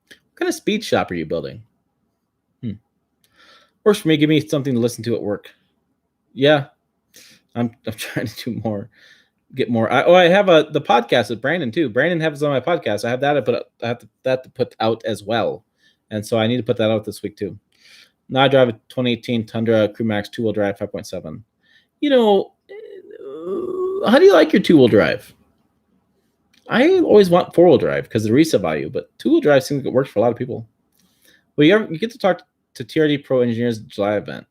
What kind of speed shop are you building? Works for me. Give me something to listen to at work. Yeah, I'm trying to do more, get more. I have the podcast with Brandon too. Brandon has on my podcast. I have that. I have that to put out as well, and so I need to put that out this week too. Now I drive a 2018 Tundra Crew Max 2-wheel drive 5.7. How do you like your 2-wheel drive? I always want 4-wheel drive because of the resale value, but 2-wheel drive seems like it works for a lot of people. Well, you get to talk to TRD Pro engineers at July event.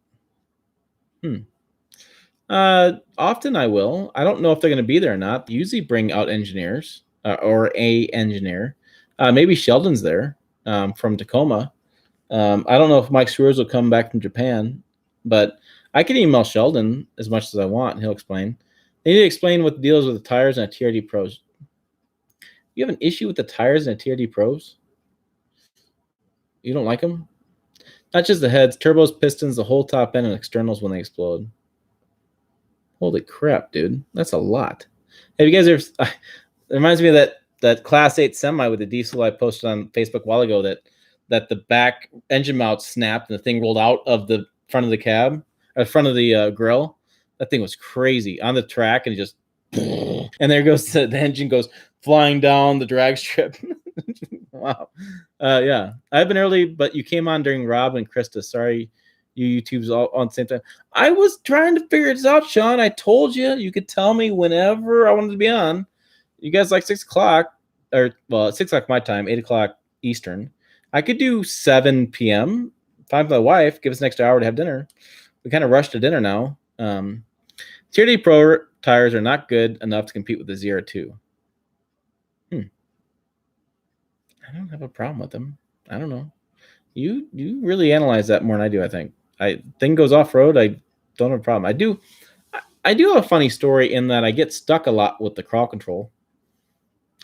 Often I will. I don't know if they're going to be there or not. They usually bring out engineers or a engineer. Maybe Sheldon's there from Tacoma. I don't know if Mike Sewers will come back from Japan, but I can email Sheldon as much as I want, and he'll explain. They need to explain what the deal is with the tires and a TRD Pros. You have an issue with the tires and a TRD Pros? You don't like them? Not just the heads, turbos, pistons, the whole top end, and externals when they explode. Holy crap, dude. That's a lot. Have you guys ever... It reminds me of that Class 8 semi with the diesel I posted on Facebook a while ago that the back engine mount snapped and the thing rolled out of the front of the cab, or front of the grill. That thing was crazy on the track, and it just... And there goes the engine goes flying down the drag strip. Wow. Yeah. I've been early, but you came on during Rob and Krista. Sorry, you YouTube's all on the same time. I was trying to figure this out, Sean. I told you could tell me whenever I wanted to be on. You guys like 6 o'clock, or well, 6 o'clock my time, 8 o'clock Eastern. I could do 7 p.m. Find my wife, give us an extra hour to have dinner. We kind of rushed to dinner now. Tier D Pro tires are not good enough to compete with the ZR2. I don't have a problem with them. I don't know. You really analyze that more than I do, I think. Thing goes off-road, I don't have a problem. I do have a funny story in that I get stuck a lot with the crawl control.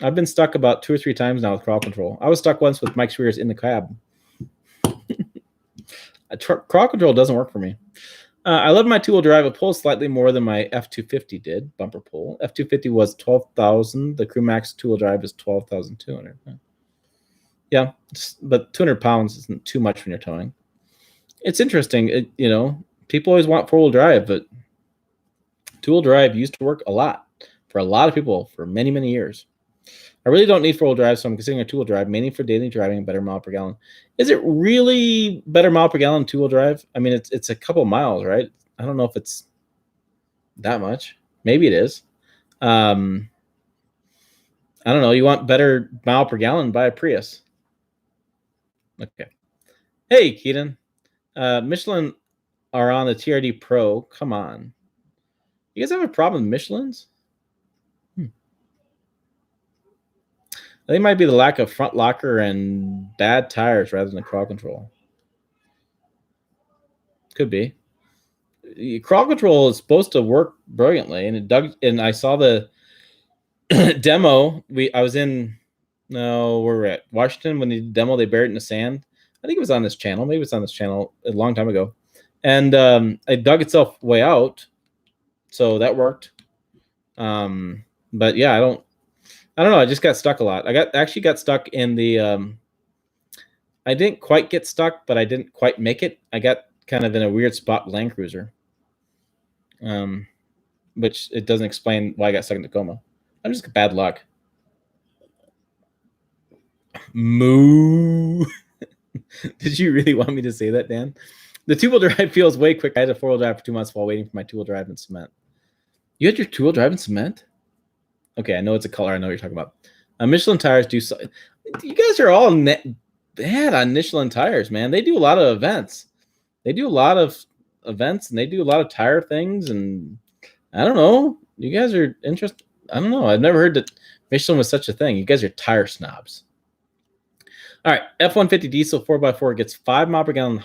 I've been stuck about 2 or 3 times now with crawl control. I was stuck once with Mike's rears in the cab. Crawl control doesn't work for me. I love my two-wheel drive. It pulls slightly more than my F250 did, bumper pull. F250 was 12,000. The Crew Max two-wheel drive is 12,200. Yeah, but 200 pounds isn't too much when you're towing. It's interesting. People always want four-wheel drive, but two-wheel drive used to work a lot for a lot of people for many, many years. I really don't need four-wheel drive, so I'm considering a two-wheel drive, mainly for daily driving and better mile per gallon. Is it really better mile per gallon two-wheel drive? I mean, it's a couple miles, right? I don't know if it's that much. Maybe it is. I don't know. You want better mile per gallon, buy a Prius. Okay. Hey, Keaton. Michelin are on the TRD Pro. Come on. You guys have a problem with Michelins? I think it might be the lack of front locker and bad tires rather than the crawl control. Could be. Crawl control is supposed to work brilliantly, and I saw the demo. I was in where we're at Washington when the demo, they buried it in the sand. I think it was on this channel. Maybe it's on this channel a long time ago. And it dug itself way out. So that worked. But yeah, I don't know. I just got stuck a lot. I actually got stuck in the I didn't quite get stuck, but I didn't quite make it. I got kind of in a weird spot with Land Cruiser. Which it doesn't explain why I got stuck in Tacoma. I'm just bad luck. Moo. Did you really want me to say that, Dan? The two-wheel drive feels way quick. I had a four-wheel drive for 2 months while waiting for my two-wheel drive in cement. You had your two-wheel drive in cement? Okay, I know it's a color. I know what you're talking about. Michelin tires do so. You guys are all bad on Michelin tires, man. They do a lot of events. And they do a lot of tire things, and I don't know. You guys are interested. I don't know. I've never heard that Michelin was such a thing. You guys are tire snobs. All right, F150 Diesel 4x4 gets 5 mile per gallon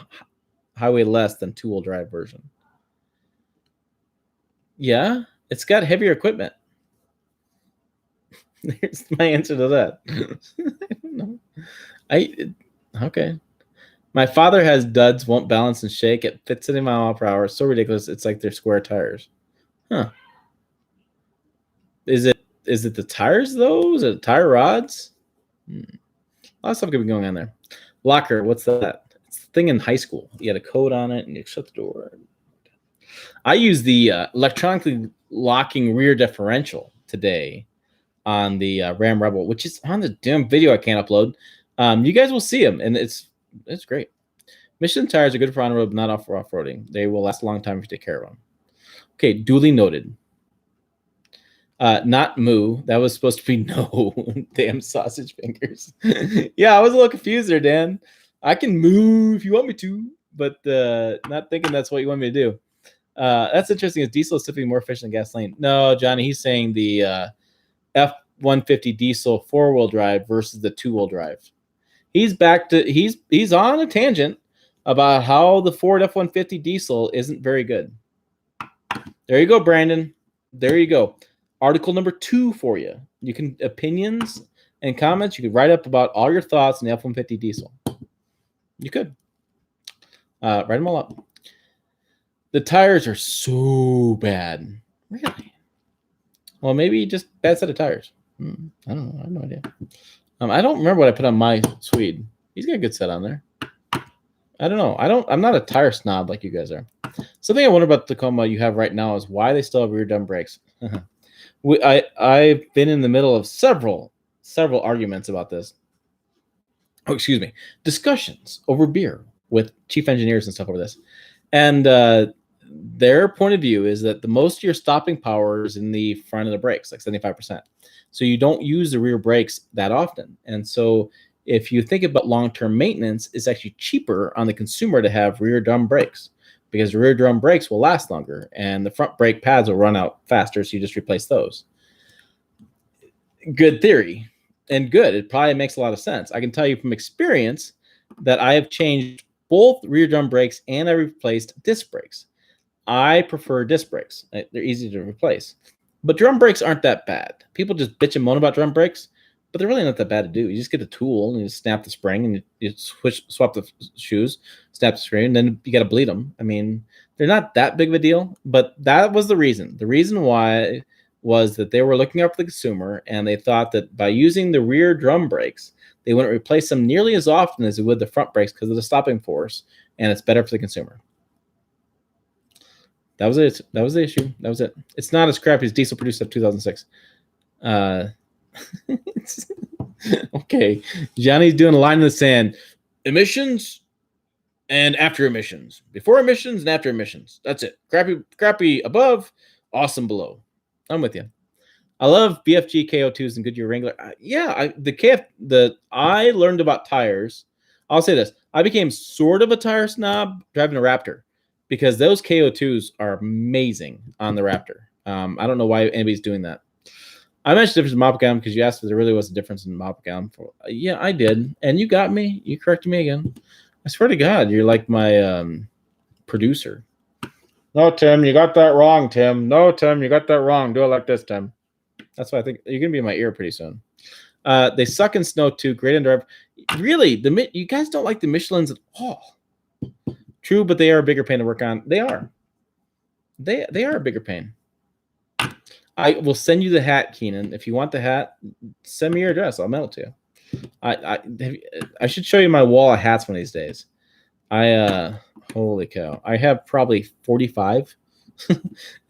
highway less than two-wheel drive version. Yeah, it's got heavier equipment. There's my answer to that. I don't know. Okay. My father has duds, won't balance and shake at 50 mile per hour. So ridiculous. It's like they're square tires. Huh. Is it the tires though? Is it tire rods? A lot of stuff could be going on there. Locker, what's that? It's the thing in high school. You had a code on it, and you shut the door. I use the electronically locking rear differential today on the Ram Rebel, which is on the damn video I can't upload. You guys will see them, and it's great. Michelin tires are good for on-road, but not off-roading. They will last a long time if you take care of them. Okay, duly noted. Not moo. That was supposed to be no. Damn sausage fingers. Yeah, I was a little confused there, Dan. I can moo if you want me to, but not thinking that's what you want me to do. That's interesting. Is diesel is typically more efficient than gasoline? No, Johnny, he's saying the F150 diesel 4-wheel drive versus the 2-wheel drive. He's on a tangent about how the Ford F-150 diesel isn't very good. There you go, Brandon. There you go. Article number 2 for you. You can opinions and comments. You can write up about all your thoughts on the F-150 diesel. You could. Write them all up. The tires are so bad. Really? Well, maybe just bad set of tires. I don't know. I have no idea. I don't remember what I put on my Swede. He's got a good set on there. I don't know. I'm not a tire snob like you guys are. Something I wonder about the Tacoma you have right now is why they still have rear drum brakes. I've been in the middle of several arguments about this. Oh, excuse me. Discussions over beer with chief engineers and stuff over this. And their point of view is that the most of your stopping power is in the front of the brakes, like 75%. So you don't use the rear brakes that often. And so if you think about long-term maintenance, it's actually cheaper on the consumer to have rear drum brakes because rear drum brakes will last longer and the front brake pads will run out faster. So you just replace those. Good theory and good. It probably makes a lot of sense. I can tell you from experience that I have changed both rear drum brakes and I replaced disc brakes. I prefer disc brakes. They're easy to replace. But drum brakes aren't that bad. People just bitch and moan about drum brakes, but they're really not that bad to do. You just get a tool and you just snap the spring and you swap the shoes, snap the spring, and then you got to bleed them. I mean, they're not that big of a deal, but that was the reason. The reason why was that they were looking up for the consumer and they thought that by using the rear drum brakes, they wouldn't replace them nearly as often as they would the front brakes because of the stopping force, and it's better for the consumer. That was it. That was the issue. That was it. It's not as crappy as diesel produced up 2006. Okay. Johnny's doing a line in the sand. Emissions and after emissions. Before emissions and after emissions. That's it. Crappy above, awesome below. I'm with you. I love BFG KO2s and Goodyear Wrangler. I learned about tires. I'll say this. I became sort of a tire snob driving a Raptor because those KO2s are amazing on the Raptor. I don't know why anybody's doing that. I mentioned the difference in mop gallon because you asked if there really was a difference in mop gallon. Yeah, I did. And you got me. You corrected me again. I swear to God, you're like my producer. No, Tim, you got that wrong, Tim. No, Tim, you got that wrong. Do it like this, Tim. That's why I think you're going to be in my ear pretty soon. They suck in snow too. Great in drive. Really, you guys don't like the Michelins at all. True, but they are a bigger pain to work on. They are. They are a bigger pain. I will send you the hat, Keenan. If you want the hat, send me your address. I'll mail it to you. I should show you my wall of hats one of these days. Holy cow. I have probably 45,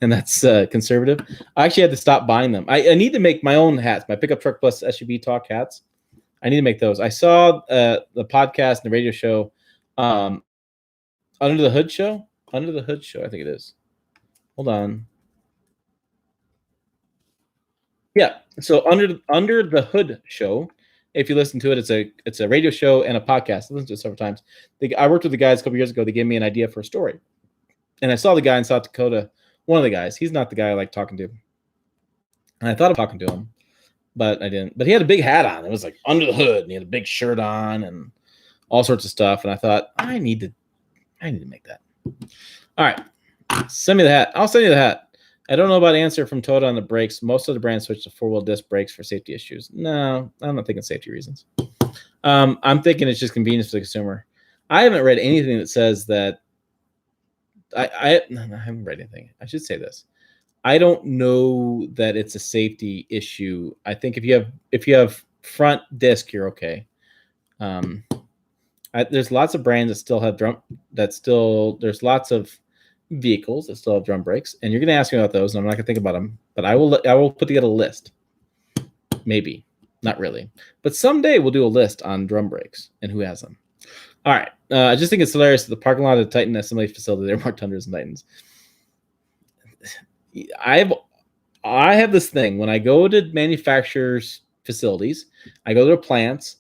and that's conservative. I actually had to stop buying them. I need to make my own hats, my Pickup Truck Plus SUV Talk hats. I need to make those. I saw the podcast and the radio show, Under the Hood show, I think it is. Hold on. Yeah. So under the Hood show, if you listen to it, it's a radio show and a podcast. I listened to it several times. I worked with the guys a couple years ago. They gave me an idea for a story, and I saw the guy in South Dakota. One of the guys. He's not the guy I like talking to, and I thought of talking to him, but I didn't. But he had a big hat on. It was like under the hood, and he had a big shirt on, and all sorts of stuff. And I thought I need to make that. All right, send me the hat. I'll send you the hat. I don't know about answer from Toyota on the brakes. Most of the brands switched to four-wheel disc brakes for safety issues. No, I'm not thinking safety reasons. I'm thinking it's just convenience for the consumer. I haven't read anything that says that. I haven't read anything. I should say this. I don't know that it's a safety issue. I think if you have front disc, you're okay. There's lots of brands that still have there's lots of vehicles that still have drum brakes, and you're going to ask me about those, and I'm not going to think about them, but I will put together a list. Maybe, not really, but someday we'll do a list on drum brakes and who has them. All right, I just think it's hilarious that the parking lot of the Titan assembly facility, there are more Tundras and Titans. I have this thing when I go to manufacturers' facilities, I go to their plants.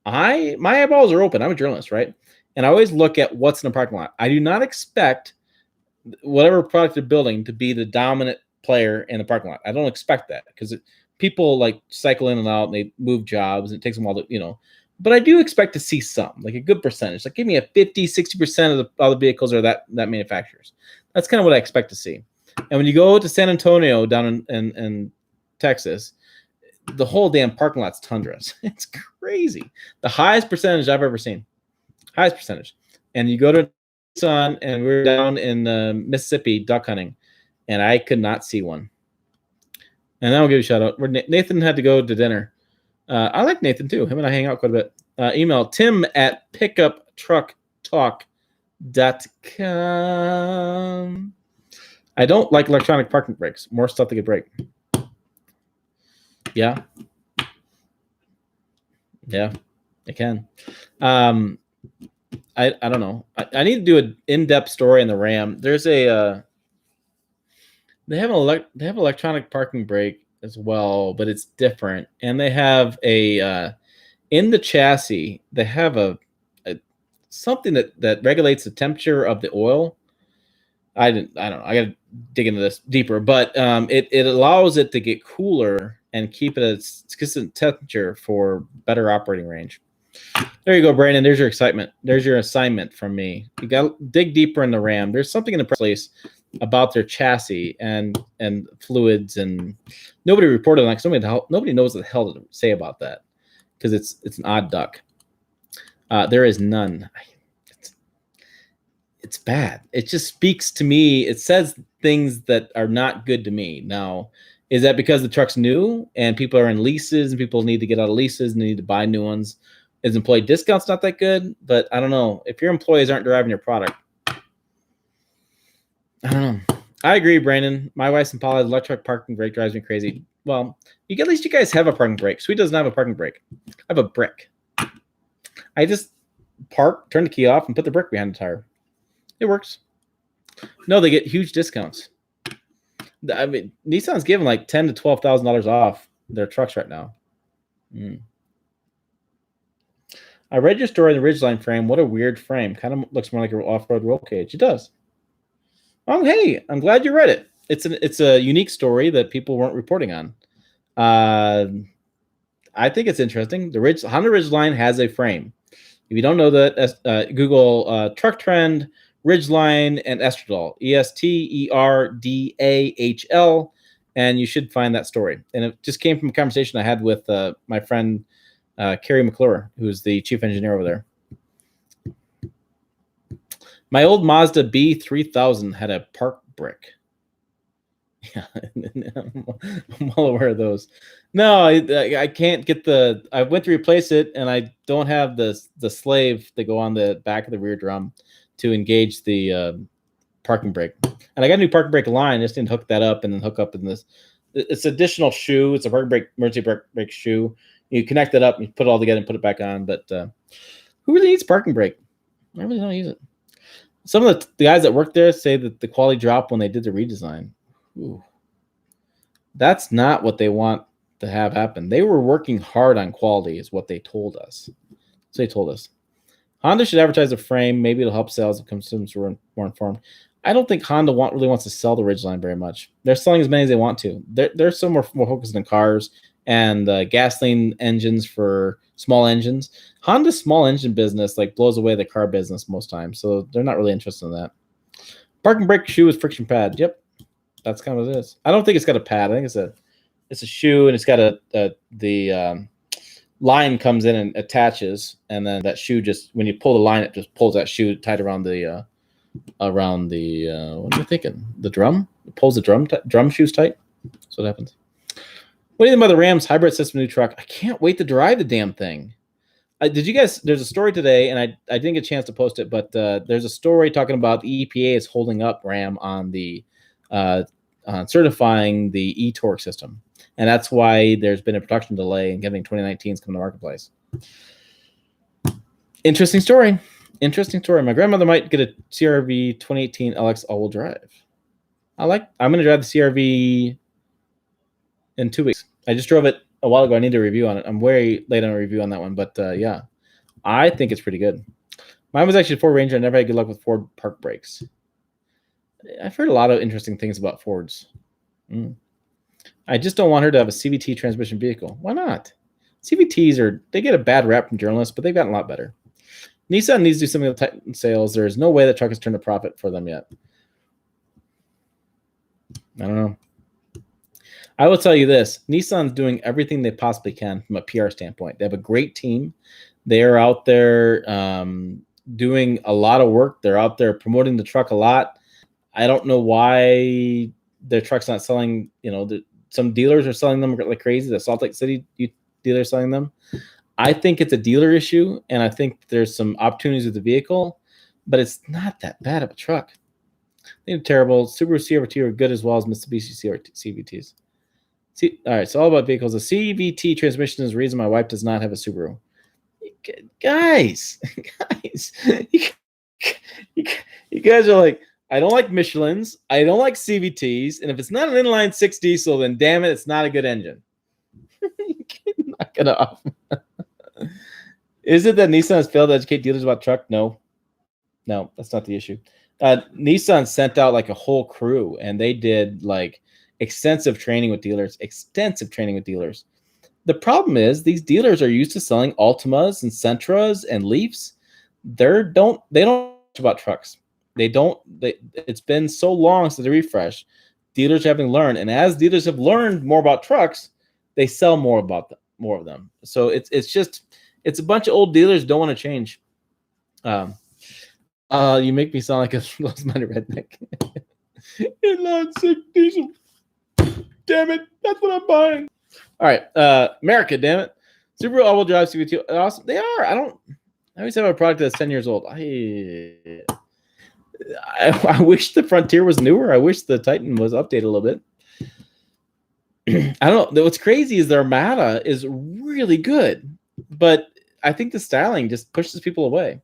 My eyeballs are open. I'm a journalist, right? And I always look at what's in the parking lot. I do not expect whatever product they're building to be the dominant player in the parking lot. I don't expect that because people like cycle in and out and they move jobs and it takes them all to, but I do expect to see some, like a good percentage. Like give me a 50, 60% of all the vehicles are that manufacturers. That's kind of what I expect to see. And when you go to San Antonio down in Texas, the whole damn parking lot's Tundras. It's crazy. The highest percentage I've ever seen. highest percentage. And you go to Nissan, and we were down in Mississippi duck hunting, and I could not see one. And I'll give you a shout out. Nathan had to go to dinner. I like Nathan too. Him and I hang out quite a bit. Email tim@pickuptrucktalk.com. I don't like electronic parking brakes. More stuff that could break. Yeah. Yeah, it can. I don't know. I need to do an in-depth story on the Ram. There's a they have electronic parking brake as well, but it's different. And they have a in the chassis, they have a something that regulates the temperature of the oil. I don't know. I got to dig into this deeper, but it allows it to get cooler and keep it at a consistent temperature for better operating range. There you go, Brandon. There's your excitement. There's your assignment from me. You got to dig deeper in the Ram. There's something in the press release about their chassis and fluids, and nobody reported on it. Nobody knows what the hell to say about that because it's an odd duck. There is none. It's bad. It just speaks to me. It says things that are not good to me. Now, is that because the truck's new and people are in leases and people need to get out of leases and they need to buy new ones? Is employee discounts not that good? But I don't know. If your employees aren't driving your product, I don't know. I agree, Brandon. My wife's Impala's electric parking brake drives me crazy. Well, at least you guys have a parking brake. Sweet doesn't have a parking brake. I have a brick. I just park, turn the key off, and put the brick behind the tire. It works. No, they get huge discounts. I mean, Nissan's giving like $10,000 to $12,000 off their trucks right now. I read your story in the Ridgeline frame. What a weird frame. Kind of looks more like an off-road roll cage. It does. Oh, hey, I'm glad you read it. It's a unique story that people weren't reporting on. I think it's interesting. The Honda Ridgeline has a frame. If you don't know that, Google truck trend, Ridgeline, and Estradal, Esterdal, and you should find that story. And it just came from a conversation I had with my friend Kerry McClure, who's the chief engineer over there. My old Mazda B3000 had a park brick. Yeah, I'm well aware of those. No, I can't get I went to replace it, and I don't have the slave to go on the back of the rear drum to engage the parking brake. And I got a new parking brake line. I just need to hook that up and then hook up in this. It's additional shoe. It's a parking brake, emergency brake shoe. You connect it up and you put it all together and put it back on. But who really needs parking brake? I really don't use it. Some of the guys that work there say that the quality dropped when they did the redesign. Ooh. That's not what they want to have happen. They were working hard on quality is what they told us. So they told us. Honda should advertise a frame. Maybe it'll help sales if consumers were more informed. I don't think Honda really wants to sell the Ridgeline very much. They're selling as many as they want to. They're so more focused on cars and gasoline engines for small engines. Honda's small engine business blows away the car business most times, so they're not really interested in that. Parking brake shoe with friction pad. Yep, that's kind of what it is. I don't think it's got a pad. I think it's a shoe, and it's got the line comes in and attaches, and then that shoe just when you pull the line, it just pulls that shoe tight around the what am I thinking? The drum. It pulls the drum shoes tight. That's what happens. What do you think about the Rams hybrid system new truck? I can't wait to drive the damn thing. Did you guys? There's a story today, and I didn't get a chance to post it, but there's a story talking about the EPA is holding up Ram on the certifying the e-torque system, and that's why there's been a production delay in getting 2019s come to marketplace. Interesting story. Interesting story. My grandmother might get a CRV 2018 LX all-wheel drive. I'm going to drive the CRV in 2 weeks. I just drove it a while ago. I need a review on it. I'm very late on a review on that one, but yeah, I think it's pretty good. Mine was actually a Ford Ranger. I never had good luck with Ford park brakes. I've heard a lot of interesting things about Fords. I just don't want her to have a CVT transmission vehicle. Why not? CVTs they get a bad rap from journalists, but they've gotten a lot better. Nissan needs to do something with Titan sales. There is no way the truck has turned a profit for them yet. I don't know. I will tell you this. Nissan's doing everything they possibly can from a PR standpoint. They have a great team. They are out there doing a lot of work. They're out there promoting the truck a lot. I don't know why their truck's not selling. You know, some dealers are selling them like crazy. The Salt Lake City dealers selling them. I think it's a dealer issue, and I think there's some opportunities with the vehicle, but it's not that bad of a truck. They're terrible. Subaru CRT are good as well as Mitsubishi CVTs. All right, so all about vehicles. The CVT transmission is the reason my wife does not have a Subaru. Guys, you guys are like, I don't like Michelins. I don't like CVTs. And if it's not an inline 6 diesel, then damn it, it's not a good engine. Knock it off. Is it that Nissan has failed to educate dealers about truck? No, that's not the issue. Nissan sent out like a whole crew, and they did like extensive training with dealers. The problem is these dealers are used to selling Altimas and Sentras and Leafs. They don't know about trucks. It's been so long since the refresh. Dealers are having learned, and as dealers have learned more about trucks, they sell more of them. So it's a bunch of old dealers don't want to change. You make me sound like a close-minded redneck. Inline 6 diesel. Damn it, that's what I'm buying. All right, America, damn it. Subaru all-wheel drive CVT, awesome. They are. I always have a product that's 10 years old. I wish the Frontier was newer. I wish the Titan was updated a little bit. I don't know. What's crazy is the Armada is really good, but I think the styling just pushes people away.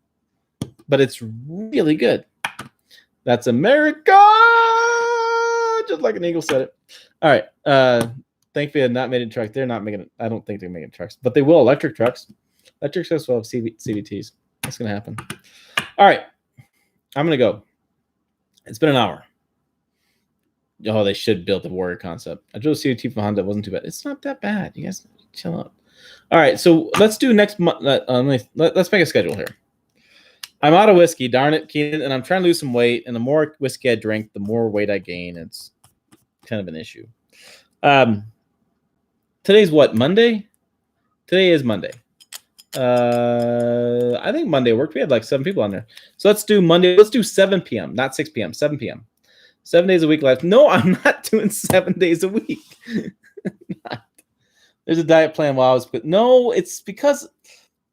But it's really good. That's America! Just like an eagle said it. All right. Thankfully, I not made a truck. They're not making it. I don't think they're making trucks, but they will. Electric trucks. Electric trucks will have CVTs. That's going to happen. All right. I'm going to go. It's been an hour. Oh, they should build the Warrior concept. I drove CVT from Honda. It wasn't too bad. It's not that bad. You guys chill out. All right. So let's do next month. Let's make a schedule here. I'm out of whiskey. Darn it, Keenan. And I'm trying to lose some weight. And the more whiskey I drink, the more weight I gain. It's kind of an issue. Today's what? Monday? Today is Monday. I think Monday worked. We had like 7 people on there. So let's do Monday. Let's do 7 p.m. Not 6 p.m. 7 p.m. 7 days a week left. No, I'm not doing 7 days a week. There's a diet plan while I was put. No, it's because.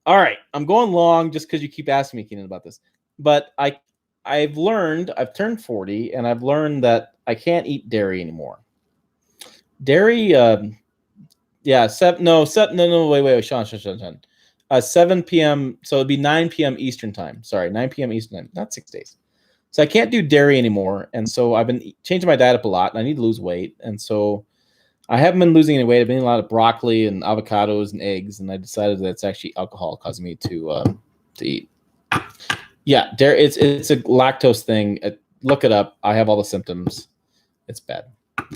All right, I'm going long just because you keep asking me, Keenan, about this. But I've learned. I've turned 40, and I've learned that I can't eat dairy anymore. Dairy. Yeah. Wait, Sean. 7 p.m. So it'd be 9 p.m. Eastern time. Sorry, 9 p.m. Eastern time. Not 6 days. So I can't do dairy anymore. And so I've been changing my diet up a lot, and I need to lose weight. And so I haven't been losing any weight. I've been eating a lot of broccoli and avocados and eggs, and I decided that it's actually alcohol causing me to eat. Yeah, dairy. It's a lactose thing. Look it up. I have all the symptoms. It's bad.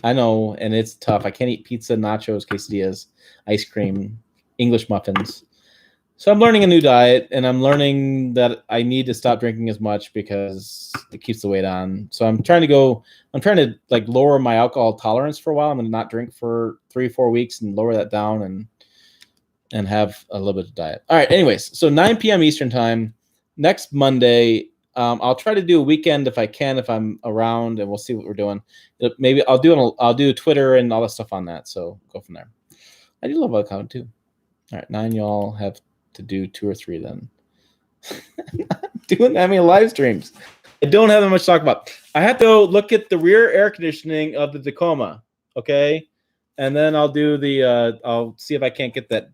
I know, and it's tough. I can't eat pizza, nachos, quesadillas, ice cream, English muffins. So I'm learning a new diet, and I'm learning that I need to stop drinking as much because it keeps the weight on. So I'm trying to like lower my alcohol tolerance for a while. I'm going to not drink for 3 or 4 weeks and lower that down and have a little bit of diet. All right. Anyways, so 9 p.m. Eastern time next Monday. I'll try to do a weekend if I can, if I'm around, and we'll see what we're doing. Maybe I'll do Twitter and all that stuff on that. So go from there. I do love avocado too. All right. 9 y'all have to do 2 or 3 then. Doing that many live streams. I don't have that much to talk about. I have to go look at the rear air conditioning of the Tacoma, okay? And then I'll do I'll see if I can't get that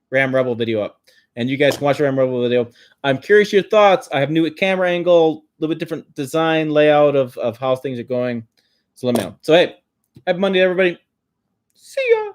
Ram Rebel video up. And you guys can watch the Ram Rebel video. I'm curious your thoughts. I have new camera angle, a little bit different design layout of how things are going. So let me know. So hey, happy Monday, everybody. See ya.